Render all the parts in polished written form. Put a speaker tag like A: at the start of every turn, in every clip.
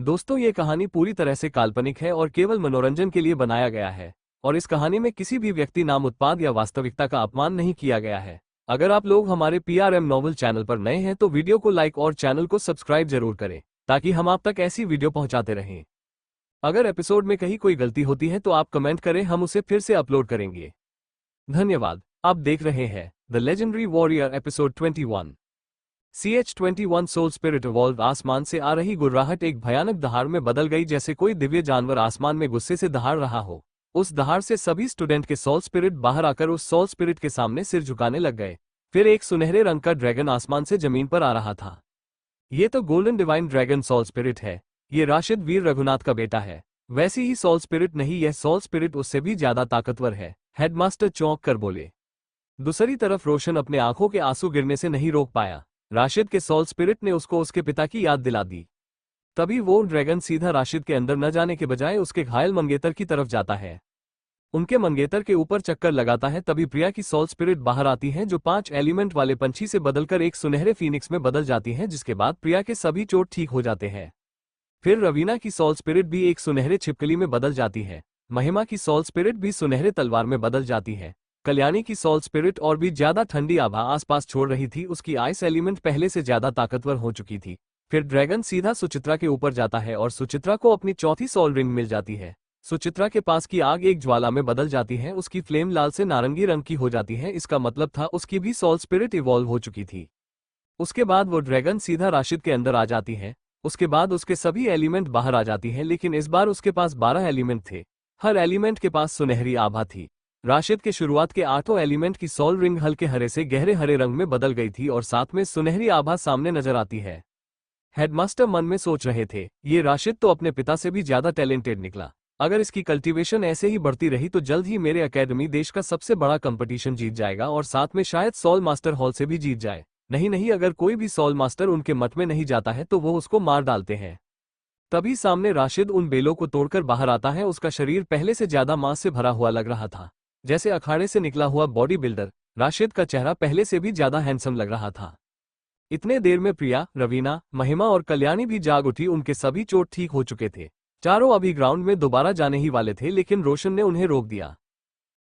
A: दोस्तों, ये कहानी पूरी तरह से काल्पनिक है और केवल मनोरंजन के लिए बनाया गया है। और इस कहानी में किसी भी व्यक्ति, नाम, उत्पाद या वास्तविकता का अपमान नहीं किया गया है। अगर आप लोग हमारे PRM नॉवल चैनल पर नए हैं तो वीडियो को लाइक और चैनल को सब्सक्राइब जरूर करें, ताकि हम आप तक ऐसी वीडियो पहुंचाते रहें। अगर एपिसोड में कहीं कोई गलती होती है तो आप कमेंट करें, हम उसे फिर से अपलोड करेंगे। धन्यवाद। आप देख रहे हैं the legendary warrior episode 21। CH-21 soul spirit evolve. आसमान से आ रही गुर्राहट एक भयानक दहाड़ में बदल गई, जैसे कोई दिव्य जानवर आसमान में गुस्से से दहाड़ रहा हो। उस दहाड़ से सभी स्टूडेंट के सोल स्पिरिट बाहर आकर उस सोल स्पिरिट के सामने सिर झुकाने लग गए। फिर एक सुनहरे रंग का ड्रैगन आसमान से जमीन पर आ रहा था। ये तो golden divine dragon soul spirit है। ये राशिद वीर रघुनाथ का बेटा है। वैसी ही सोल स्पिरिट नहीं, यह सोल स्पिरिट उससे भी ज्यादा ताकतवर है, हेडमास्टर चौंक कर बोले। दूसरी तरफ रोशन अपने आंखों के आंसू गिरने से नहीं रोक पाया। राशिद के सोल स्पिरिट ने उसको उसके पिता की याद दिला दी। तभी वो ड्रैगन सीधा राशिद के अंदर न जाने के बजाय उसके घायल मंगेतर की तरफ जाता है। उनके मंगेतर के ऊपर चक्कर लगाता है। तभी प्रिया की सोल स्पिरिट बाहर आती है, जो 5 एलिमेंट वाले पंछी से बदलकर एक सुनहरे फीनिक्स में बदल जाती है, जिसके बाद प्रिया के सभी चोट ठीक हो जाते हैं। फिर रवीना की सोल स्पिरिट भी एक सुनहरे छिपकली में बदल जाती है। महिमा की सोल स्पिरिट भी सुनहरे तलवार में बदल जाती है। कल्याणी की सोल स्पिरिट और भी ज्यादा ठंडी आभा आसपास छोड़ रही थी। उसकी आइस एलिमेंट पहले से ज्यादा ताकतवर हो चुकी थी। फिर ड्रैगन सीधा सुचित्रा के ऊपर जाता है और सुचित्रा को अपनी चौथी सोल रिंग मिल जाती है। सुचित्रा के पास की आग एक ज्वाला में बदल जाती है। उसकी फ्लेम लाल से नारंगी रंग की हो जाती है। इसका मतलब था उसकी भी सोल स्पिरिट इवॉल्व हो चुकी थी। उसके बाद वो ड्रैगन सीधा राशिद के अंदर आ जाती है। उसके बाद उसके सभी एलिमेंट बाहर आ जाती है, लेकिन इस बार उसके पास 12 एलिमेंट थे। हर एलिमेंट के पास सुनहरी आभा थी। राशिद के शुरुआत के 8 एलिमेंट की सोल रिंग हल्के हरे से गहरे हरे रंग में बदल गई थी और साथ में सुनहरी आभा सामने नजर आती है। हेडमास्टर मन में सोच रहे थे, ये राशिद तो अपने पिता से भी ज्यादा टैलेंटेड निकला। अगर इसकी कल्टीवेशन ऐसे ही बढ़ती रही तो जल्द ही मेरे एकेडमी देश का सबसे बड़ा कंपटीशन जीत जाएगा और साथ में शायद सोल मास्टर हॉल से भी जीत जाए। नहीं, अगर कोई भी सोल मास्टर उनके मठ में नहीं जाता है तो वो उसको मार डालते हैं। तभी सामने राशिद उन बेलों को तोड़कर बाहर आता है। उसका शरीर पहले से ज्यादा मांस से भरा हुआ लग रहा था, जैसे अखाड़े से निकला हुआ बॉडी बिल्डर। राशिद का चेहरा पहले से भी ज्यादा हैंडसम लग रहा था। इतने देर में प्रिया, रवीना, महिमा और कल्याणी भी जाग उठी। उनके सभी चोट ठीक हो चुके थे। चारों अभी ग्राउंड में दोबारा जाने ही वाले थे, लेकिन रोशन ने उन्हें रोक दिया।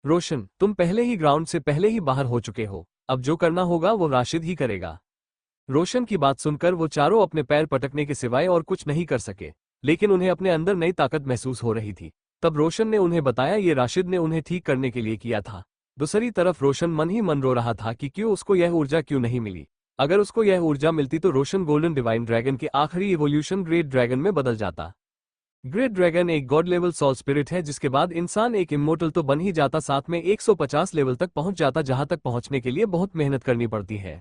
A: रोशन, तुम पहले ही ग्राउंड से पहले ही बाहर हो चुके हो। अब जो करना होगा वो राशिद ही करेगा। रोशन की बात सुनकर वो चारों अपने पैर पटकने के सिवाय और कुछ नहीं कर सके, लेकिन उन्हें अपने अंदर नई ताकत महसूस हो रही थी। तब रोशन ने उन्हें बताया ये राशिद ने उन्हें ठीक करने के लिए किया था। दूसरी तरफ रोशन मन ही मन रो रहा था कि क्यों उसको यह ऊर्जा क्यों नहीं मिली। अगर उसको यह ऊर्जा मिलती तो रोशन गोल्डन डिवाइन ड्रैगन के आखिरी इवोल्यूशन ग्रेट ड्रैगन में बदल जाता। ग्रेट ड्रैगन एक गॉड लेवल सोल स्पिरिट है, जिसके बाद इंसान एक इमोर्टल तो बन ही जाता, साथ में 150 लेवल तक पहुंच जाता, जहां तक पहुंचने के लिए बहुत मेहनत करनी पड़ती है।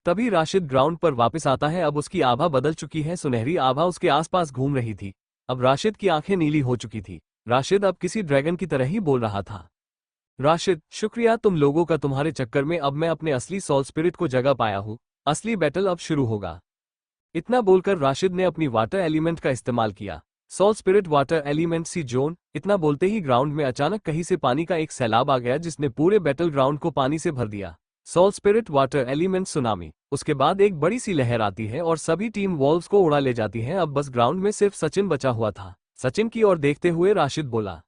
A: तभी राशिद ग्राउंड पर वापस आता है। अब उसकी आभा बदल चुकी है। सुनहरी आभा उसके आसपास घूम रही थी। अब राशिद की आंखें नीली हो चुकी थी। राशिद अब किसी ड्रैगन की तरह ही बोल रहा था। राशिद, शुक्रिया तुम लोगों का, तुम्हारे चक्कर में अब मैं अपने असली सोल स्पिरिट को जगा पाया हूँ। असली बैटल अब शुरू होगा। इतना बोलकर राशिद ने अपनी वाटर एलिमेंट का इस्तेमाल किया। सोल स्पिरिट वाटर एलिमेंट सी जोन। इतना बोलते ही ग्राउंड में अचानक कहीं से पानी का एक सैलाब आ गया, जिसने पूरे बैटल ग्राउंड को पानी से भर दिया। Soul spirit water element tsunami. उसके बाद एक बड़ी सी लहर आती है और सभी टीम वॉल्व्स को उड़ा ले जाती है। अब बस ग्राउंड में सिर्फ सचिन बचा हुआ था। सचिन की ओर देखते हुए राशिद बोला,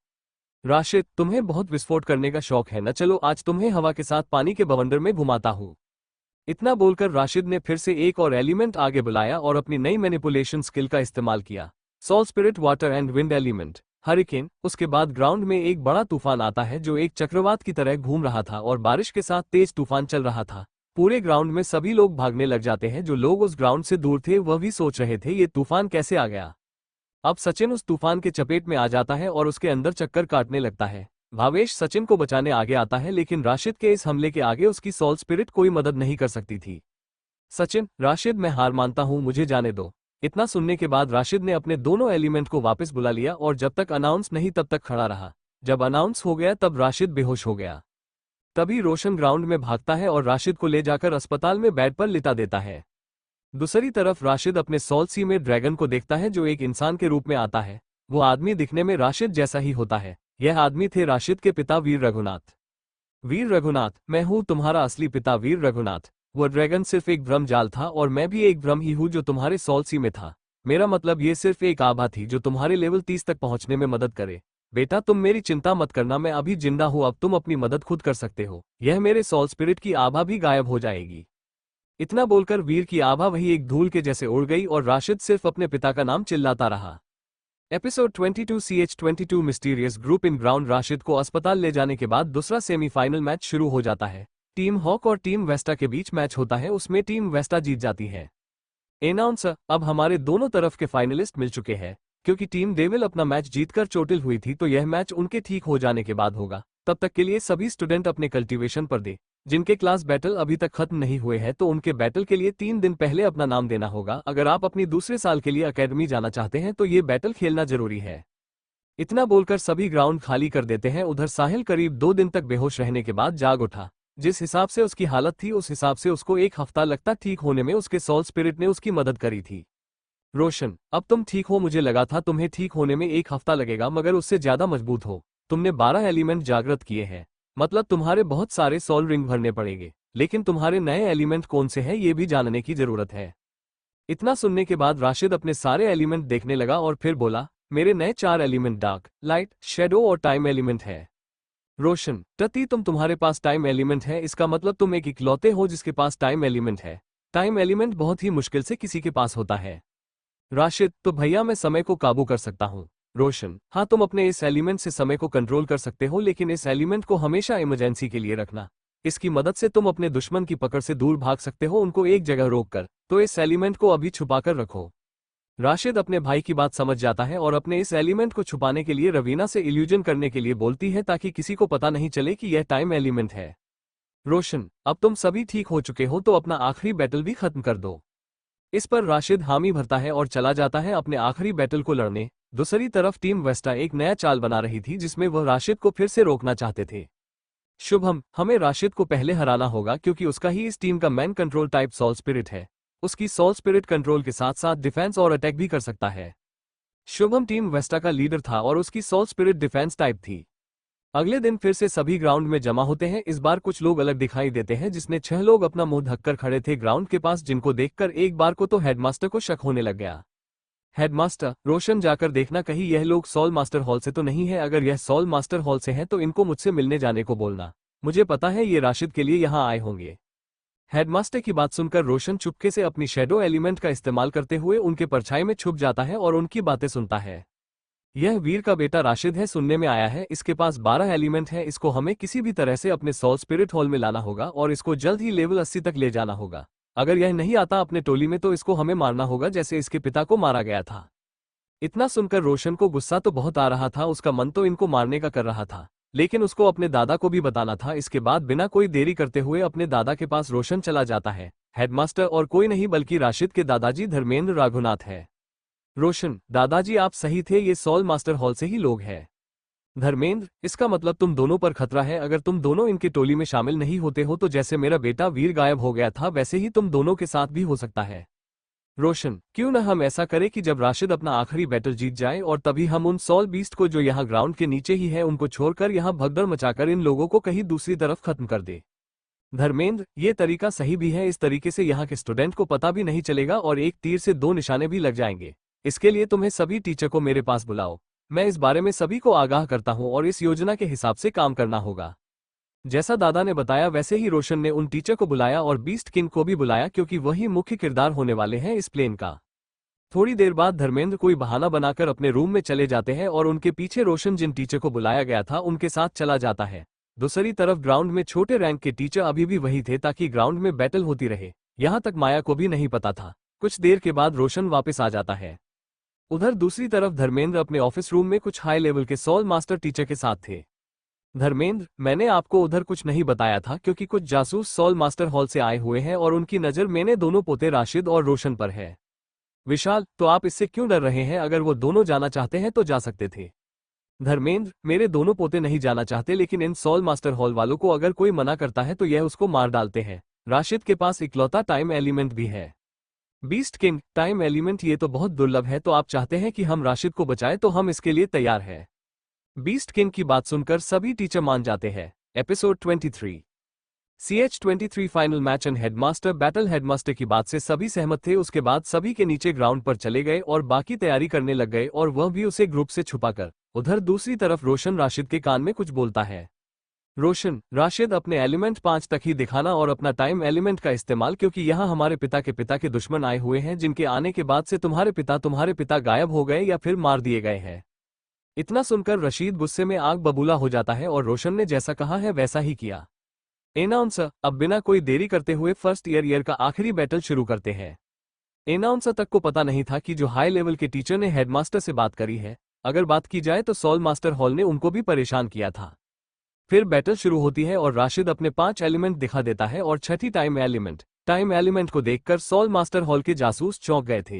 A: राशिद, तुम्हें बहुत विस्फोट करने का शौक है न, चलो आज तुम्हें हवा के साथ पानी के बवंडर में घुमाता हूँ। इतना बोलकर राशिद ने फिर से एक और एलिमेंट आगे बुलाया और अपनी नई मैनिपुलेशन स्किल का इस्तेमाल किया। Soul spirit water and wind element hurricane. उसके बाद ग्राउंड में एक बड़ा तूफान आता है, जो एक चक्रवात की तरह घूम रहा था और बारिश के साथ तेज तूफान चल रहा था। पूरे ग्राउंड में सभी लोग भागने लग जाते हैं। जो लोग उस ग्राउंड से दूर थे वह भी सोच रहे थे ये तूफान कैसे आ गया। अब सचिन उस तूफान के चपेट में आ जाता है और उसके अंदर चक्कर काटने लगता है। भावेश सचिन को बचाने आगे आता है, लेकिन राशिद के इस हमले के आगे उसकी सोल स्पिरिट कोई मदद नहीं कर सकती थी। सचिन, राशिद, मैं हार मानता हूं, मुझे जाने दो। इतना सुनने के बाद राशिद ने अपने दोनों एलिमेंट को वापस बुला लिया और जब तक अनाउंस नहीं तब तक खड़ा रहा। जब अनाउंस हो गया तब राशिद बेहोश हो गया। तभी रोशन ग्राउंड में भागता है और राशिद को ले जाकर अस्पताल में बेड पर लिटा देता है। दूसरी तरफ राशिद अपने सोल सी में ड्रैगन को देखता है, जो एक इंसान के रूप में आता है। वो आदमी दिखने में राशिद जैसा ही होता है। यह आदमी थे राशिद के पिता वीर रघुनाथ। वीर रघुनाथ, मैं हूँ तुम्हारा असली पिता वीर रघुनाथ। वो ड्रैगन सिर्फ एक भ्रम जाल था और मैं भी एक भ्रम ही हूँ जो तुम्हारे सोल सी में था। मेरा मतलब ये सिर्फ एक आभा थी जो तुम्हारे लेवल 30 तक पहुंचने में मदद करे। बेटा तुम मेरी चिंता मत करना, मैं अभी जिंदा हूं, अब तुम अपनी मदद खुद कर सकते हो। यह मेरे सोल स्पिरिट की आभा भी गायब हो जाएगी। इतना बोलकर वीर की आभा वही एक धूल के जैसे उड़ गई और राशिद सिर्फ अपने पिता का नाम चिल्लाता रहा। Episode 22 CH22 mysterious group in ground. Rashid को अस्पताल ले जाने के बाद दूसरा सेमीफाइनल मैच शुरू हो जाता है। टीम हॉक और टीम वेस्टा के बीच मैच होता है, उसमें टीम वेस्टा जीत जाती है। एनाउंसर, अब हमारे दोनों तरफ के फाइनलिस्ट मिल चुके हैं। क्योंकि टीम डेविल अपना मैच जीतकर चोटिल हुई थी तो यह मैच उनके ठीक हो जाने के बाद होगा। तब तक के लिए सभी स्टूडेंट अपने कल्टीवेशन पर दे। जिनके क्लास बैटल अभी तक खत्म नहीं हुए हैं तो उनके बैटल के लिए 3 दिन पहले अपना नाम देना होगा। अगर आप अपनी दूसरे साल के लिए अकेडमी जाना चाहते हैं तो ये बैटल खेलना जरूरी है। इतना बोलकर सभी ग्राउंड खाली कर देते हैं। उधर साहिल करीब 2 दिन तक बेहोश रहने के बाद जाग उठा। जिस हिसाब से उसकी हालत थी उस हिसाब से उसको 1 हफ्ता लगता ठीक होने में। उसके सोल स्पिरिट ने उसकी मदद करी थी। रोशन, अब तुम ठीक हो। मुझे लगा था तुम्हें ठीक होने में 1 हफ्ता लगेगा, मगर उससे ज्यादा मजबूत हो। तुमने 12 एलिमेंट जागृत किए हैं, मतलब तुम्हारे बहुत सारे सोल रिंग भरने पड़ेंगे। लेकिन तुम्हारे नए एलिमेंट कौन से हैं ये भी जानने की जरूरत है। इतना सुनने के बाद राशिद अपने सारे एलिमेंट देखने लगा और फिर बोला, मेरे नए 4 एलिमेंट डार्क, लाइट, शेडो और टाइम एलिमेंट है। रोशन, टती तुम्हारे पास टाइम एलिमेंट है, इसका मतलब तुम एक इकलौते हो जिसके पास टाइम एलिमेंट है। टाइम एलिमेंट बहुत ही मुश्किल से किसी के पास होता है। राशिद, तो भैया मैं समय को काबू कर सकता हूँ। रोशन, हाँ तुम अपने इस एलिमेंट से समय को कंट्रोल कर सकते हो, लेकिन इस एलिमेंट को हमेशा इमरजेंसी के लिए रखना। इसकी मदद से तुम अपने दुश्मन की पकड़ से दूर भाग सकते हो, उनको एक जगह रोककर। तो इस एलिमेंट को अभी छुपाकर रखो। राशिद अपने भाई की बात समझ जाता है और अपने इस एलिमेंट को छुपाने के लिए रवीना से इल्यूजन करने के लिए बोलती है ताकि किसी को पता नहीं चले कि यह टाइम एलिमेंट है। रोशन, अब तुम सभी ठीक हो चुके हो तो अपना आखिरी बैटल भी खत्म कर दो। इस पर राशिद हामी भरता है और चला जाता है अपने आखिरी बैटल को लड़ने। दूसरी तरफ टीम वेस्टा एक नया चाल बना रही थी जिसमें वह राशिद को फिर से रोकना चाहते थे। शुभम, हमें राशिद को पहले हराना होगा क्योंकि उसका ही इस टीम का main control type soul spirit है। उसकी सोल स्पिरिट कंट्रोल के साथ साथ डिफेंस और अटैक भी कर सकता है। शुभम टीम वेस्टा का लीडर था और उसकी सोल स्पिरिट डिफेंस टाइप थी। अगले दिन फिर से सभी ग्राउंड में जमा होते हैं। इस बार कुछ लोग अलग दिखाई देते हैं जिसने 6 लोग अपना मुंह ढककर खड़े थे ग्राउंड के पास, जिनको देखकर एक बार को तो हेडमास्टर को शक होने लग गया। हेडमास्टर, रोशन जाकर देखना कहीं यह लोग सोल मास्टर हॉल से तो नहीं है। अगर यह सोल मास्टर हॉल से है तो इनको मुझसे मिलने जाने को बोलना। मुझे पता है ये राशिद के लिए यहाँ आए होंगे। हेडमास्टर की बात सुनकर रोशन चुपके से अपनी शेडो एलिमेंट का इस्तेमाल करते हुए उनके परछाई में छुप जाता है और उनकी बातें सुनता है। यह वीर का बेटा राशिद है, सुनने में आया है इसके पास 12 एलिमेंट है। इसको हमें किसी भी तरह से अपने सोल स्पिरिट हॉल में लाना होगा और इसको जल्द ही लेवल 80 तक ले जाना होगा। अगर यह नहीं आता अपने टोली में तो इसको हमें मारना होगा जैसे इसके पिता को मारा गया था। इतना सुनकर रोशन को गुस्सा तो बहुत आ रहा था, उसका मन तो इनको मारने का कर रहा था, लेकिन उसको अपने दादा को भी बताना था। इसके बाद बिना कोई देरी करते हुए अपने दादा के पास रोशन चला जाता है। हेडमास्टर और कोई नहीं बल्कि राशिद के दादाजी धर्मेंद्र राघुनाथ है। रोशन, दादाजी आप सही थे, ये सोल मास्टर हॉल से ही लोग हैं। धर्मेंद्र, इसका मतलब तुम दोनों पर खतरा है। अगर तुम दोनों इनके टोली में शामिल नहीं होते हो तो जैसे मेरा बेटा वीर गायब हो गया था वैसे ही तुम दोनों के साथ भी हो सकता है। रोशन, क्यों न हम ऐसा करें कि जब राशिद अपना आखिरी बैटल जीत जाए और तभी हम उन सोल बीस्ट को जो यहाँ ग्राउंड के नीचे ही है उनको छोड़कर यहाँ भगदड़ मचाकर इन लोगों को कहीं दूसरी तरफ खत्म कर दे। धर्मेंद्र, ये तरीका सही भी है, इस तरीके से यहाँ के स्टूडेंट को पता भी नहीं चलेगा और एक तीर से 2 निशाने भी लग जाएंगे। इसके लिए तुम्हें सभी टीचर को मेरे पास बुलाओ, मैं इस बारे में सभी को आगाह करता हूँ और इस योजना के हिसाब से काम करना होगा। जैसा दादा ने बताया वैसे ही रोशन ने उन टीचर को बुलाया और बीस्ट किंग को भी बुलाया क्योंकि वही मुख्य किरदार होने वाले हैं इस प्लेन का। थोड़ी देर बाद धर्मेंद्र कोई बहाना बनाकर अपने रूम में चले जाते हैं और उनके पीछे रोशन जिन टीचर को बुलाया गया था उनके साथ चला जाता है। दूसरी तरफ ग्राउंड में छोटे रैंक के टीचर अभी भी वही थे ताकि ग्राउंड में बैटल होती रहे। यहाँ तक माया को भी नहीं पता था। कुछ देर के बाद रोशन वापस आ जाता है। उधर दूसरी तरफ धर्मेंद्र अपने ऑफिस रूम में कुछ हाई लेवल के सोल मास्टर टीचर के साथ थे। धर्मेंद्र, मैंने आपको उधर कुछ नहीं बताया था क्योंकि कुछ जासूस सोल मास्टर हॉल से आए हुए हैं और उनकी नज़र मैंने दोनों पोते राशिद और रोशन पर है। विशाल, तो आप इससे क्यों डर रहे हैं? अगर वो दोनों जाना चाहते हैं तो जा सकते थे। धर्मेंद्र, मेरे दोनों पोते नहीं जाना चाहते, लेकिन इन सोल मास्टर हॉल वालों को अगर कोई मना करता है तो यह उसको मार डालते हैं। राशिद के पास इकलौता टाइम एलिमेंट भी है। बीस्ट किंग, टाइम एलिमेंट ये तो बहुत दुर्लभ है, तो आप चाहते हैं कि हम राशिद को बचाएं तो हम इसके लिए तैयार हैं। बीस्ट किंग की बात सुनकर सभी टीचर मान जाते हैं। Episode 23 CH23 final match and headmaster battle. Headmaster की बात से सभी सहमत थे। उसके बाद सभी के नीचे ग्राउंड पर चले गए और बाकी तैयारी करने लग गए और वह भी उसे ग्रुप से छुपाकर। उधर दूसरी तरफ रोशन राशिद के कान में कुछ बोलता है। रोशन, राशिद अपने एलिमेंट 5 तक ही दिखाना और अपना टाइम एलिमेंट का इस्तेमाल, क्योंकि यहाँ हमारे पिता के दुश्मन आए हुए हैं जिनके आने के बाद से तुम्हारे पिता गायब हो गए या फिर मार दिए गए हैं। इतना सुनकर रशीद गुस्से में आग बबूला हो जाता है और रोशन ने जैसा कहा है वैसा ही किया। एनाउंसर, अब बिना कोई देरी करते हुए फर्स्ट ईयर का आखिरी बैटल शुरू करते हैं। एनाउंसर तक को पता नहीं था कि जो हाई लेवल के टीचर ने हेडमास्टर से बात करी है, अगर बात की जाए तो सॉल मास्टर हॉल ने उनको भी परेशान किया था। फिर बैटल शुरू होती है और राशिद अपने 5 एलिमेंट दिखा देता है और छठी टाइम एलिमेंट को देखकर सॉल मास्टर हॉल के जासूस चौंक गए थे।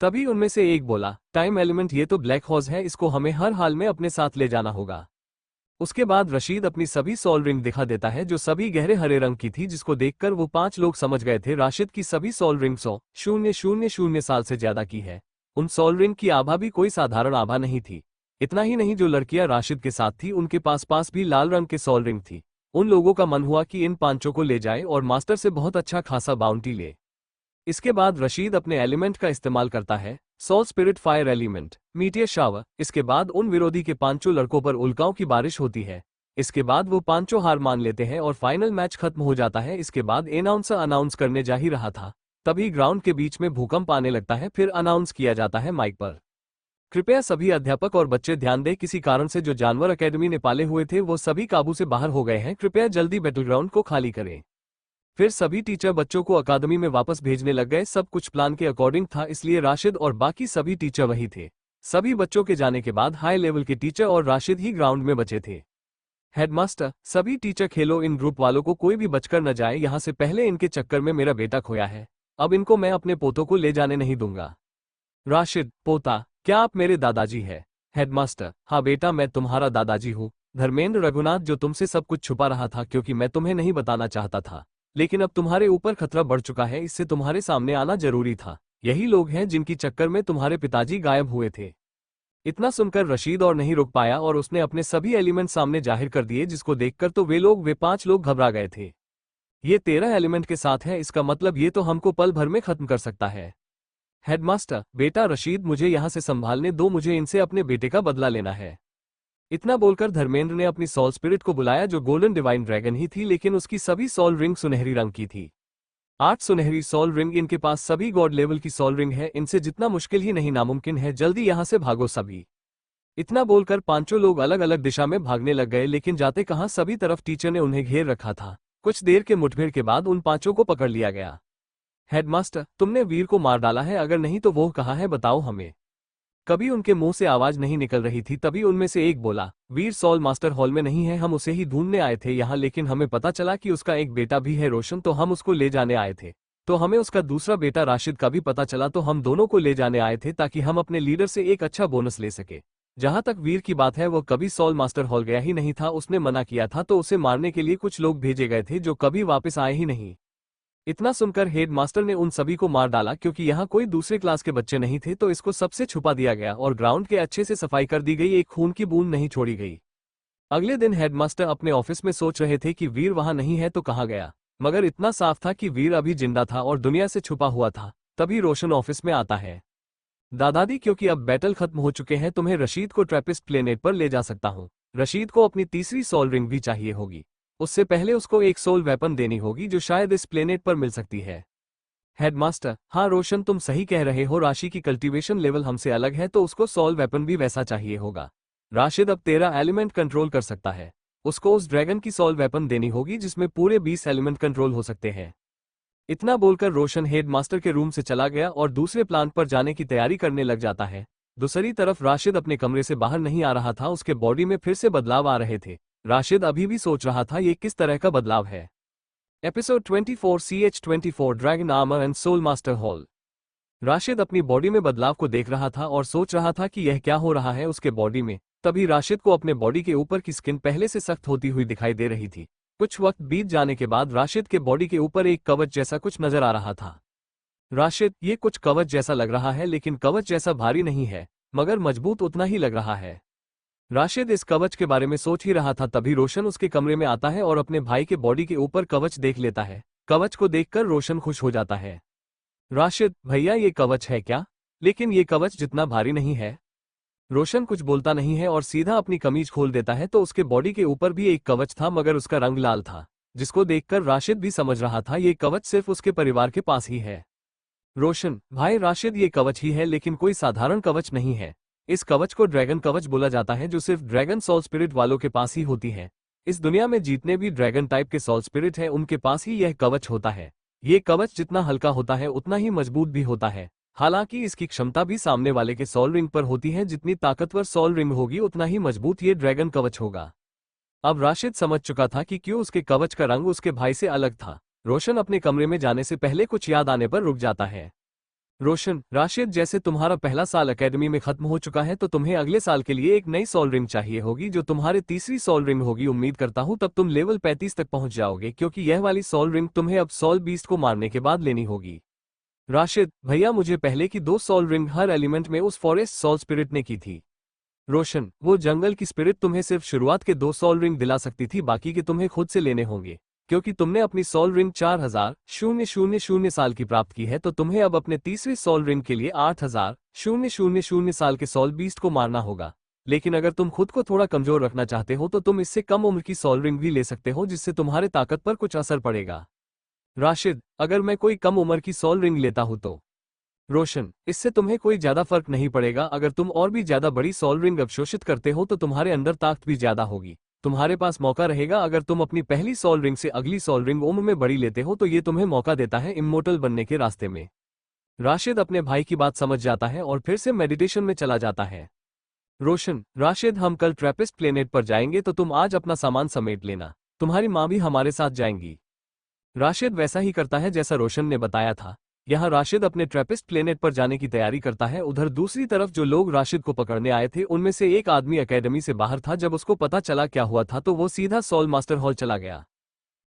A: तभी उनमें से एक बोला, टाइम एलिमेंट ये तो ब्लैक हॉर्स है, इसको हमें हर हाल में अपने साथ ले जाना होगा। उसके बाद रशीद अपनी सभी सॉल रिंग दिखा देता है जो सभी गहरे हरे रंग की थी, जिसको देखकर वो 5 लोग समझ गए थे राशिद की सभी सॉल रिंग 100,000 साल से ज्यादा की है। उन सॉल रिंग की आभा भी कोई साधारण आभा नहीं थी। इतना ही नहीं, जो लड़कियां राशिद के साथ थी उनके पास भी लाल रंग के सॉल रिंग थी। उन लोगों का मन हुआ कि इन 5 को ले जाए और मास्टर से बहुत अच्छा खासा बाउंटी ले। इसके बाद रशीद अपने एलिमेंट का इस्तेमाल करता है, soul spirit fire element, meteor shower. इसके बाद उन विरोधी के 5 लड़कों पर उल्काओं की बारिश होती है। इसके बाद वो 5 हार मान लेते हैं और फाइनल मैच खत्म हो जाता है। इसके बाद एनाउंसर अनाउंस करने जा ही रहा था, तभी ग्राउंड के बीच में भूकंप आने लगता है। फिर अनाउंस किया जाता है माइक पर, कृपया सभी अध्यापक और बच्चे ध्यान दें, किसी कारण से जो जानवर अकेडमी ने पाले हुए थे वो सभी काबू से बाहर हो गए हैं। कृपया जल्दी बैटलग्राउंड को खाली करें। फिर सभी टीचर बच्चों को अकादमी में वापस भेजने लग गए। सब कुछ प्लान के अकॉर्डिंग था, इसलिए राशिद और बाकी सभी टीचर वही थे। सभी बच्चों के जाने के बाद हाई लेवल के टीचर और राशिद ही ग्राउंड में बचे थे। हेडमास्टर, सभी टीचर खेलो, इन ग्रुप वालों को कोई भी बचकर न जाए। यहाँ से पहले इनके चक्कर में मेरा बेटा खोया है, अब इनको मैं अपने पोतों को ले जाने नहीं दूंगा। राशिद, पोता, क्या आप मेरे दादाजी हैं? हेडमास्टर, हाँ बेटा, मैं तुम्हारा दादाजी हूँ। धर्मेंद्र रघुनाथ, जो तुमसे सब कुछ छुपा रहा था क्योंकि मैं तुम्हें नहीं बताना चाहता था, लेकिन अब तुम्हारे ऊपर खतरा बढ़ चुका है, इससे तुम्हारे सामने आना जरूरी था। यही लोग हैं जिनकी चक्कर में तुम्हारे पिताजी गायब हुए थे। इतना सुनकर रशीद और नहीं रुक पाया और उसने अपने सभी एलिमेंट सामने जाहिर कर दिए, जिसको देखकर तो वे 5 लोग घबरा गए थे। ये 13 एलिमेंट के साथ है, इसका मतलब ये तो हमको पल भर में खत्म कर सकता है। हेडमास्टर, बेटा रशीद, मुझे यहाँ से संभालने दो, मुझे इनसे अपने बेटे का बदला लेना है। इतना बोलकर धर्मेंद्र ने अपनी सॉल स्पिरिट को बुलाया, जो गोल्डन डिवाइन ड्रैगन ही थी, लेकिन उसकी सभी सॉल रिंग सुनहरी रंग की थी। 8 सुनहरी सॉल रिंग, इनके पास सभी गॉड लेवल की सॉल रिंग है, इनसे जितना मुश्किल ही नहीं नामुमकिन है, जल्दी यहाँ से भागो सभी। इतना बोलकर 5 लोग अलग अलग दिशा में भागने लग गए, लेकिन जाते कहाँ, सभी तरफ टीचर ने उन्हें घेर रखा था। कुछ देर के मुठभेड़ के बाद उन 5 को पकड़ लिया गया। हेडमास्टर, तुमने वीर को मार डाला है, अगर नहीं तो वो कहाँ है, बताओ हमें। कभी उनके मुंह से आवाज नहीं निकल रही थी। तभी उनमें से एक बोला, वीर सॉल मास्टर हॉल में नहीं है, हम उसे ही ढूंढने आए थे यहाँ, लेकिन हमें पता चला कि उसका एक बेटा भी है रोशन, तो हम उसको ले जाने आए थे। तो हमें उसका दूसरा बेटा राशिद का भी पता चला, तो हम दोनों को ले जाने आए थे ताकि हम अपने लीडर से एक अच्छा बोनस ले सके। जहां तक वीर की बात है, वो कभी सॉल मास्टर हॉल गया ही नहीं था, उसने मना किया था, तो उसे मारने के लिए कुछ लोग भेजे गए थे जो कभी वापस आए ही नहीं। इतना सुनकर हेडमास्टर ने उन सभी को मार डाला, क्योंकि यहाँ कोई दूसरे क्लास के बच्चे नहीं थे, तो इसको सबसे छुपा दिया गया और ग्राउंड के अच्छे से सफाई कर दी गई, एक खून की बूंद नहीं छोड़ी गई। अगले दिन हेडमास्टर अपने ऑफिस में सोच रहे थे कि वीर वहां नहीं है तो कहाँ गया, मगर इतना साफ था कि वीर अभी जिंदा था और दुनिया से छुपा हुआ था। तभी रोशन ऑफिस में आता है। दादाजी, क्योंकि अब बैटल खत्म हो चुके हैं, तुम्हें रशीद को ट्रैपिस्ट प्लेनेट पर ले जा सकता हूँ। रशीद को अपनी तीसरी सॉल रिंग भी चाहिए होगी, उससे पहले उसको एक सोल वेपन देनी होगी जो शायद इस प्लेनेट पर मिल सकती है। हेडमास्टर, हाँ रोशन, तुम सही कह रहे हो, राशि की कल्टीवेशन लेवल हमसे अलग है, तो उसको सोल वेपन भी वैसा चाहिए होगा। राशिद अब 13 एलिमेंट कंट्रोल कर सकता है, उसको उस ड्रैगन की सोल वेपन देनी होगी जिसमें पूरे 20 एलिमेंट कंट्रोल हो सकते हैं। इतना बोलकर रोशन हेडमास्टर के रूम से चला गया और दूसरे प्लांट पर जाने की तैयारी करने लग जाता है। दूसरी तरफ राशिद अपने कमरे से बाहर नहीं आ रहा था, उसके बॉडी में फिर से बदलाव आ रहे थे। राशिद अभी भी सोच रहा था ये किस तरह का बदलाव है। Episode 24 CH24 dragon armour and soul master hall. Rashid अपनी बॉडी में बदलाव को देख रहा था और सोच रहा था कि यह क्या हो रहा है उसके बॉडी में। तभी राशिद को अपने बॉडी के ऊपर की स्किन पहले से सख्त होती हुई दिखाई दे रही थी। कुछ वक्त बीत जाने के बाद राशिद के बॉडी के ऊपर एक कवच जैसा कुछ नजर आ रहा था। राशिद, ये कुछ कवच जैसा लग रहा है, लेकिन कवच जैसा भारी नहीं है, मगर मजबूत उतना ही लग रहा है। राशिद इस कवच के बारे में सोच ही रहा था, तभी रोशन उसके कमरे में आता है और अपने भाई के बॉडी के ऊपर कवच देख लेता है। कवच को देखकर रोशन खुश हो जाता है। राशिद भैया, ये कवच है क्या? लेकिन ये कवच जितना भारी नहीं है। रोशन कुछ बोलता नहीं है और सीधा अपनी कमीज खोल देता है तो उसके बॉडी के ऊपर भी एक कवच था, मगर उसका रंग लाल था, जिसको देखकर राशिद भी समझ रहा था ये कवच सिर्फ उसके परिवार के पास ही है। रोशन भाई राशिद, ये कवच ही है, लेकिन कोई साधारण कवच नहीं है। इस कवच को ड्रैगन कवच बोला जाता है, जो सिर्फ ड्रैगन सोल स्पिरिट वालों के पास ही होती है। इस दुनिया में जितने भी ड्रैगन टाइप के सोल स्पिरिट हैं उनके पास ही यह कवच होता है। ये कवच जितना हल्का होता है उतना ही मजबूत भी होता है। हालांकि इसकी क्षमता भी सामने वाले के सोल रिंग पर होती है, जितनी ताकतवर सोल रिंग होगी उतना ही मजबूत ये ड्रैगन कवच होगा। अब राशिद समझ चुका था कि क्यों उसके कवच का रंग उसके भाई से अलग था। रोशन अपने कमरे में जाने से पहले कुछ याद आने पर रुक जाता है। रोशन राशिद, जैसे तुम्हारा पहला साल एकेडमी में खत्म हो चुका है तो तुम्हें अगले साल के लिए एक नई सोल रिंग चाहिए होगी, जो तुम्हारे तीसरी सोल रिंग होगी। उम्मीद करता हूं तब तुम लेवल 35 तक पहुंच जाओगे, क्योंकि यह वाली सोल रिंग तुम्हें अब सोल बीस्ट को मारने के बाद लेनी होगी। राशिद भैया, मुझे पहले की 2 सोल रिंग हर एलिमेंट में उस फॉरेस्ट सोल स्पिरिट ने की थी। रोशन वो जंगल की स्पिरिट तुम्हें सिर्फ शुरुआत के 2 सोल रिंग दिला सकती थी, बाकी के तुम्हें खुद से लेने होंगे। क्योंकि तुमने अपनी सोल रिंग 4000 साल की प्राप्त की है, तो तुम्हें अब अपने तीसरे सोल रिंग के लिए 8000 साल के सोल बीस्ट को मारना होगा। लेकिन अगर तुम खुद को थोड़ा कमजोर रखना चाहते हो तो तुम इससे कम उम्र की सोल रिंग भी ले सकते हो, जिससे तुम्हारे ताकत पर कुछ असर पड़ेगा। राशिद अगर मैं कोई कम उम्र की सोल रिंग लेता हूं तो? रोशन इससे तुम्हें कोई ज्यादा फर्क नहीं पड़ेगा। अगर तुम और भी ज्यादा बड़ी सोल रिंग अवशोषित करते हो तो तुम्हारे अंदर ताकत भी ज्यादा होगी। तुम्हारे पास मौका रहेगा। अगर तुम अपनी पहली सोल रिंग से अगली सोल रिंग उम्र में बड़ी लेते हो तो ये तुम्हें मौका देता है इम्मोर्टल बनने के रास्ते में। राशिद अपने भाई की बात समझ जाता है और फिर से मेडिटेशन में चला जाता है। रोशन राशिद, हम कल ट्रैपिस्ट प्लेनेट पर जाएंगे, तो तुम आज अपना सामान समेट लेना। तुम्हारी माँ भी हमारे साथ जाएंगी। राशिद वैसा ही करता है जैसा रोशन ने बताया था। यहाँ राशिद अपने ट्रैपिस्ट प्लेनेट पर जाने की तैयारी करता है। उधर दूसरी तरफ जो लोग राशिद को पकड़ने आए थे उनमें से एक आदमी एकेडमी से बाहर था। जब उसको पता चला क्या हुआ था तो वो सीधा सोल मास्टर हॉल चला गया।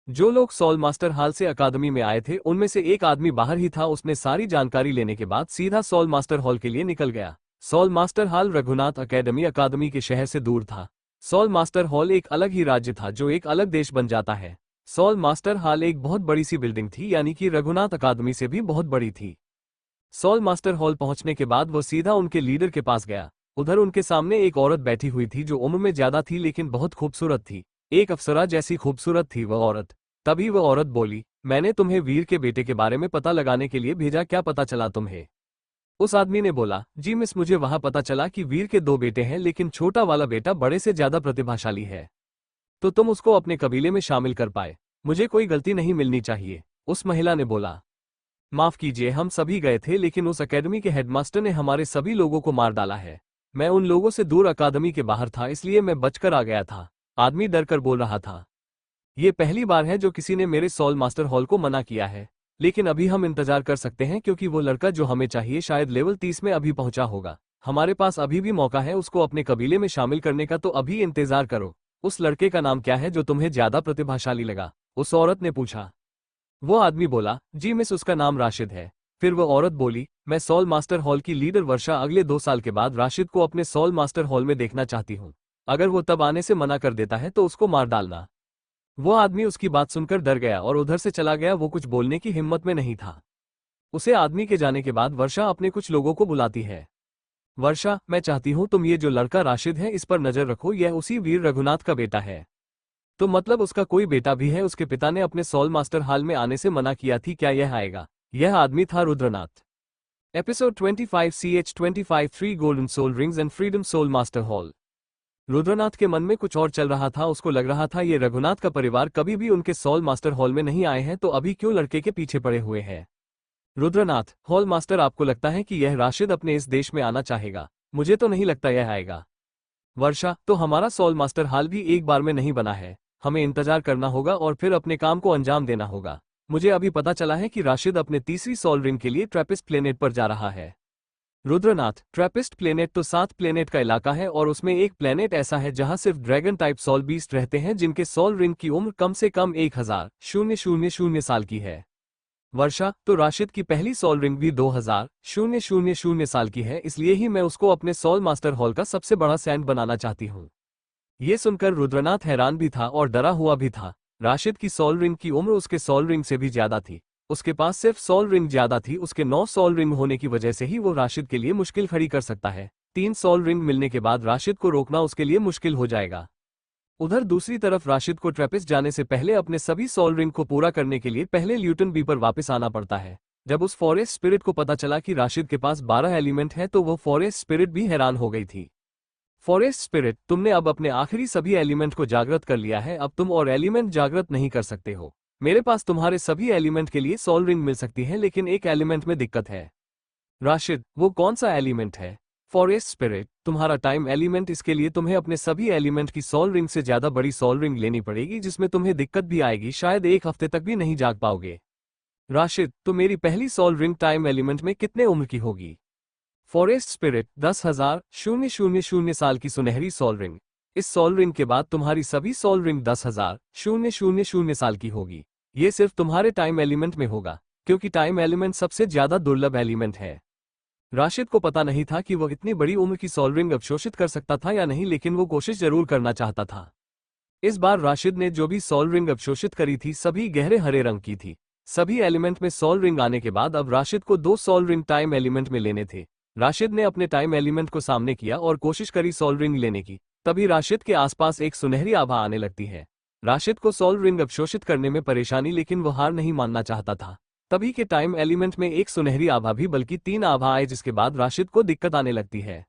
A: जो लोग सोल मास्टर हॉल से अकादमी में आए थे उनमें से एक आदमी बाहर ही था। उसने सारी जानकारी लेने के बाद सीधा सोल मास्टर हॉल के लिए निकल गया। सोल मास्टर हॉल रघुनाथ अकादमी के शहर से दूर था। सोल मास्टर हॉल एक अलग ही राज्य था, जो एक अलग देश बन जाता है। सोल मास्टर हॉल एक बहुत बड़ी सी बिल्डिंग थी, यानी कि रघुनाथ अकादमी से भी बहुत बड़ी थी। सोल मास्टर हॉल पहुंचने के बाद वो सीधा उनके लीडर के पास गया। उधर उनके सामने एक औरत बैठी हुई थी जो उम्र में ज्यादा थी लेकिन बहुत खूबसूरत थी। एक अप्सरा जैसी खूबसूरत थी वह औरत। तभी वह औरत बोली, मैंने तुम्हें वीर के बेटे के बारे में पता लगाने के लिए भेजा, क्या पता चला तुम्हें? उस आदमी ने बोला, जी मिस, मुझे वहां पता चला कि वीर के 2 बेटे हैं, लेकिन छोटा वाला बेटा बड़े से ज्यादा प्रतिभाशाली है। तो तुम उसको अपने कबीले में शामिल कर पाए। मुझे कोई गलती नहीं मिलनी चाहिए। उस महिला ने बोला, माफ कीजिए, हम सभी गए थे लेकिन उस एकेडमी के हेडमास्टर ने हमारे सभी लोगों को मार डाला है। मैं उन लोगों से दूर अकादमी के बाहर था, इसलिए मैं बचकर आ गया था। आदमी डर कर बोल रहा था। ये पहली बार है जो किसी ने मेरे सोल मास्टर हॉल को मना किया है, लेकिन अभी हम इंतजार कर सकते हैं क्योंकि वो लड़का जो हमें चाहिए शायद लेवल 30 में अभी पहुंचा होगा। हमारे पास अभी भी मौका है उसको अपने कबीले में शामिल करने का, तो अभी इंतजार करो। उस लड़के का नाम क्या है जो तुम्हें ज्यादा प्रतिभाशाली लगा? उस औरत ने पूछा। वो आदमी बोला, जी मिस, उसका नाम राशिद है। फिर वो औरत बोली, मैं सोल मास्टर हॉल की लीडर वर्षा अगले 2 साल के बाद राशिद को अपने सोल मास्टर हॉल में देखना चाहती हूँ। अगर वो तब आने से मना कर देता है तो उसको मार डालना। वो आदमी उसकी बात सुनकर डर गया और उधर से चला गया। वो कुछ बोलने की हिम्मत में नहीं था। उसे आदमी के जाने के बाद वर्षा अपने कुछ लोगों को बुलाती है। वर्षा, मैं चाहती हूँ तुम ये जो लड़का राशिद है इस पर नजर रखो। यह उसी वीर रघुनाथ का बेटा है। तो मतलब उसका कोई बेटा भी है? उसके पिता ने अपने सोल मास्टर हॉल में आने से मना किया थी, क्या यह आएगा? यह आदमी था Rudranath. Episode 25 CH25 3 golden soul rings and freedom soul master hall. Rudranath के मन में कुछ और चल रहा था। उसको लग रहा था ये रघुनाथ का परिवार कभी भी उनके सोल मास्टर हॉल में नहीं आए हैं, तो अभी क्यों लड़के के पीछे पड़े हुए हैं? रुद्रनाथ, हॉल मास्टर, आपको लगता है कि यह राशिद अपने इस देश में आना चाहेगा? मुझे तो नहीं लगता यह आएगा। वर्षा, तो हमारा सोल मास्टर हॉल भी एक बार में नहीं बना है। हमें इंतजार करना होगा और फिर अपने काम को अंजाम देना होगा। मुझे अभी पता चला है कि राशिद अपने तीसरी सोल रिंग के लिए ट्रैपिस्ट प्लेनेट पर जा रहा है। रुद्रनाथ, ट्रैपिस्ट प्लेनेट तो 7 प्लेनेट का इलाका है और उसमें एक प्लेनेट ऐसा है जहां सिर्फ ड्रैगन टाइप सोल बीस्ट रहते हैं, जिनके सोल रिंग की उम्र कम से कम 1000 साल की है। वर्षा, तो राशिद की पहली सोल रिंग भी 2000 साल की है, इसलिए ही मैं उसको अपने सोल मास्टर हॉल का सबसे बड़ा सैंड बनाना चाहती हूँ। ये सुनकर रुद्रनाथ हैरान भी था और डरा हुआ भी था। राशिद की सोल रिंग की उम्र उसके सोल रिंग से भी ज्यादा थी। उसके पास सिर्फ सोल रिंग ज्यादा थी, उसके 9 सोल रिंग होने की वजह से ही वो राशिद के लिए मुश्किल खड़ी कर सकता है। 3 सोल रिंग मिलने के बाद राशिद को रोकना उसके लिए मुश्किल हो जाएगा। उधर दूसरी तरफ राशिद को ट्रेपिस्ट जाने से पहले अपने सभी सोल रिंग को पूरा करने के लिए पहले ल्यूटन बी पर वापस आना पड़ता है। जब उस फॉरेस्ट स्पिरिट को पता चला कि राशिद के पास 12 एलिमेंट है तो वो फॉरेस्ट स्पिरिट भी हैरान हो गई थी। फॉरेस्ट स्पिरिट, तुमने अब अपने आखिरी सभी एलिमेंट को जागृत कर लिया है, अब तुम और एलिमेंट जागृत नहीं कर सकते हो। मेरे पास तुम्हारे सभी एलिमेंट के लिए सोल रिंग मिल सकती है, लेकिन एक एलिमेंट में दिक्कत है। राशिद, वो कौन सा एलिमेंट है? फॉरेस्ट स्पिरिट, तुम्हारा टाइम एलिमेंट, इसके लिए तुम्हें अपने सभी एलिमेंट की सोल रिंग से ज्यादा बड़ी सोल रिंग लेनी पड़ेगी, जिसमें तुम्हें दिक्कत भी आएगी, शायद 1 हफ्ते तक भी नहीं जाग पाओगे। राशिद, तो मेरी पहली सोल रिंग टाइम एलिमेंट में कितने उम्र की होगी? फॉरेस्ट स्पिरिट, 10,000 साल की सुनहरी सोल रिंग। इस सोल रिंग के बाद तुम्हारी सभी सोल रिंग 10,000 साल की होगी। ये सिर्फ तुम्हारे टाइम एलिमेंट में होगा, क्योंकि टाइम एलिमेंट सबसे ज्यादा दुर्लभ एलिमेंट है। राशिद को पता नहीं था कि वो इतनी बड़ी उम्र की सोल रिंग अवशोषित कर सकता था या नहीं, लेकिन वो कोशिश जरूर करना चाहता था। इस बार राशिद ने जो भी सोल रिंग अवशोषित करी थी सभी गहरे हरे रंग की थी। सभी एलिमेंट में सोल रिंग आने के बाद अब राशिद को 2 सोल रिंग टाइम एलिमेंट में लेने थे। राशिद ने अपने टाइम एलिमेंट को सामने किया और कोशिश करी सोल रिंग लेने की। तभी राशिद के आसपास एक सुनहरी आभा आने लगती है। राशिद को सोल रिंग अवशोषित करने में परेशानी, लेकिन वो हार नहीं मानना चाहता था। तभी के टाइम एलिमेंट में एक सुनहरी आभा भी बल्कि 3 आभा आए, जिसके बाद राशिद को दिक्कत आने लगती है।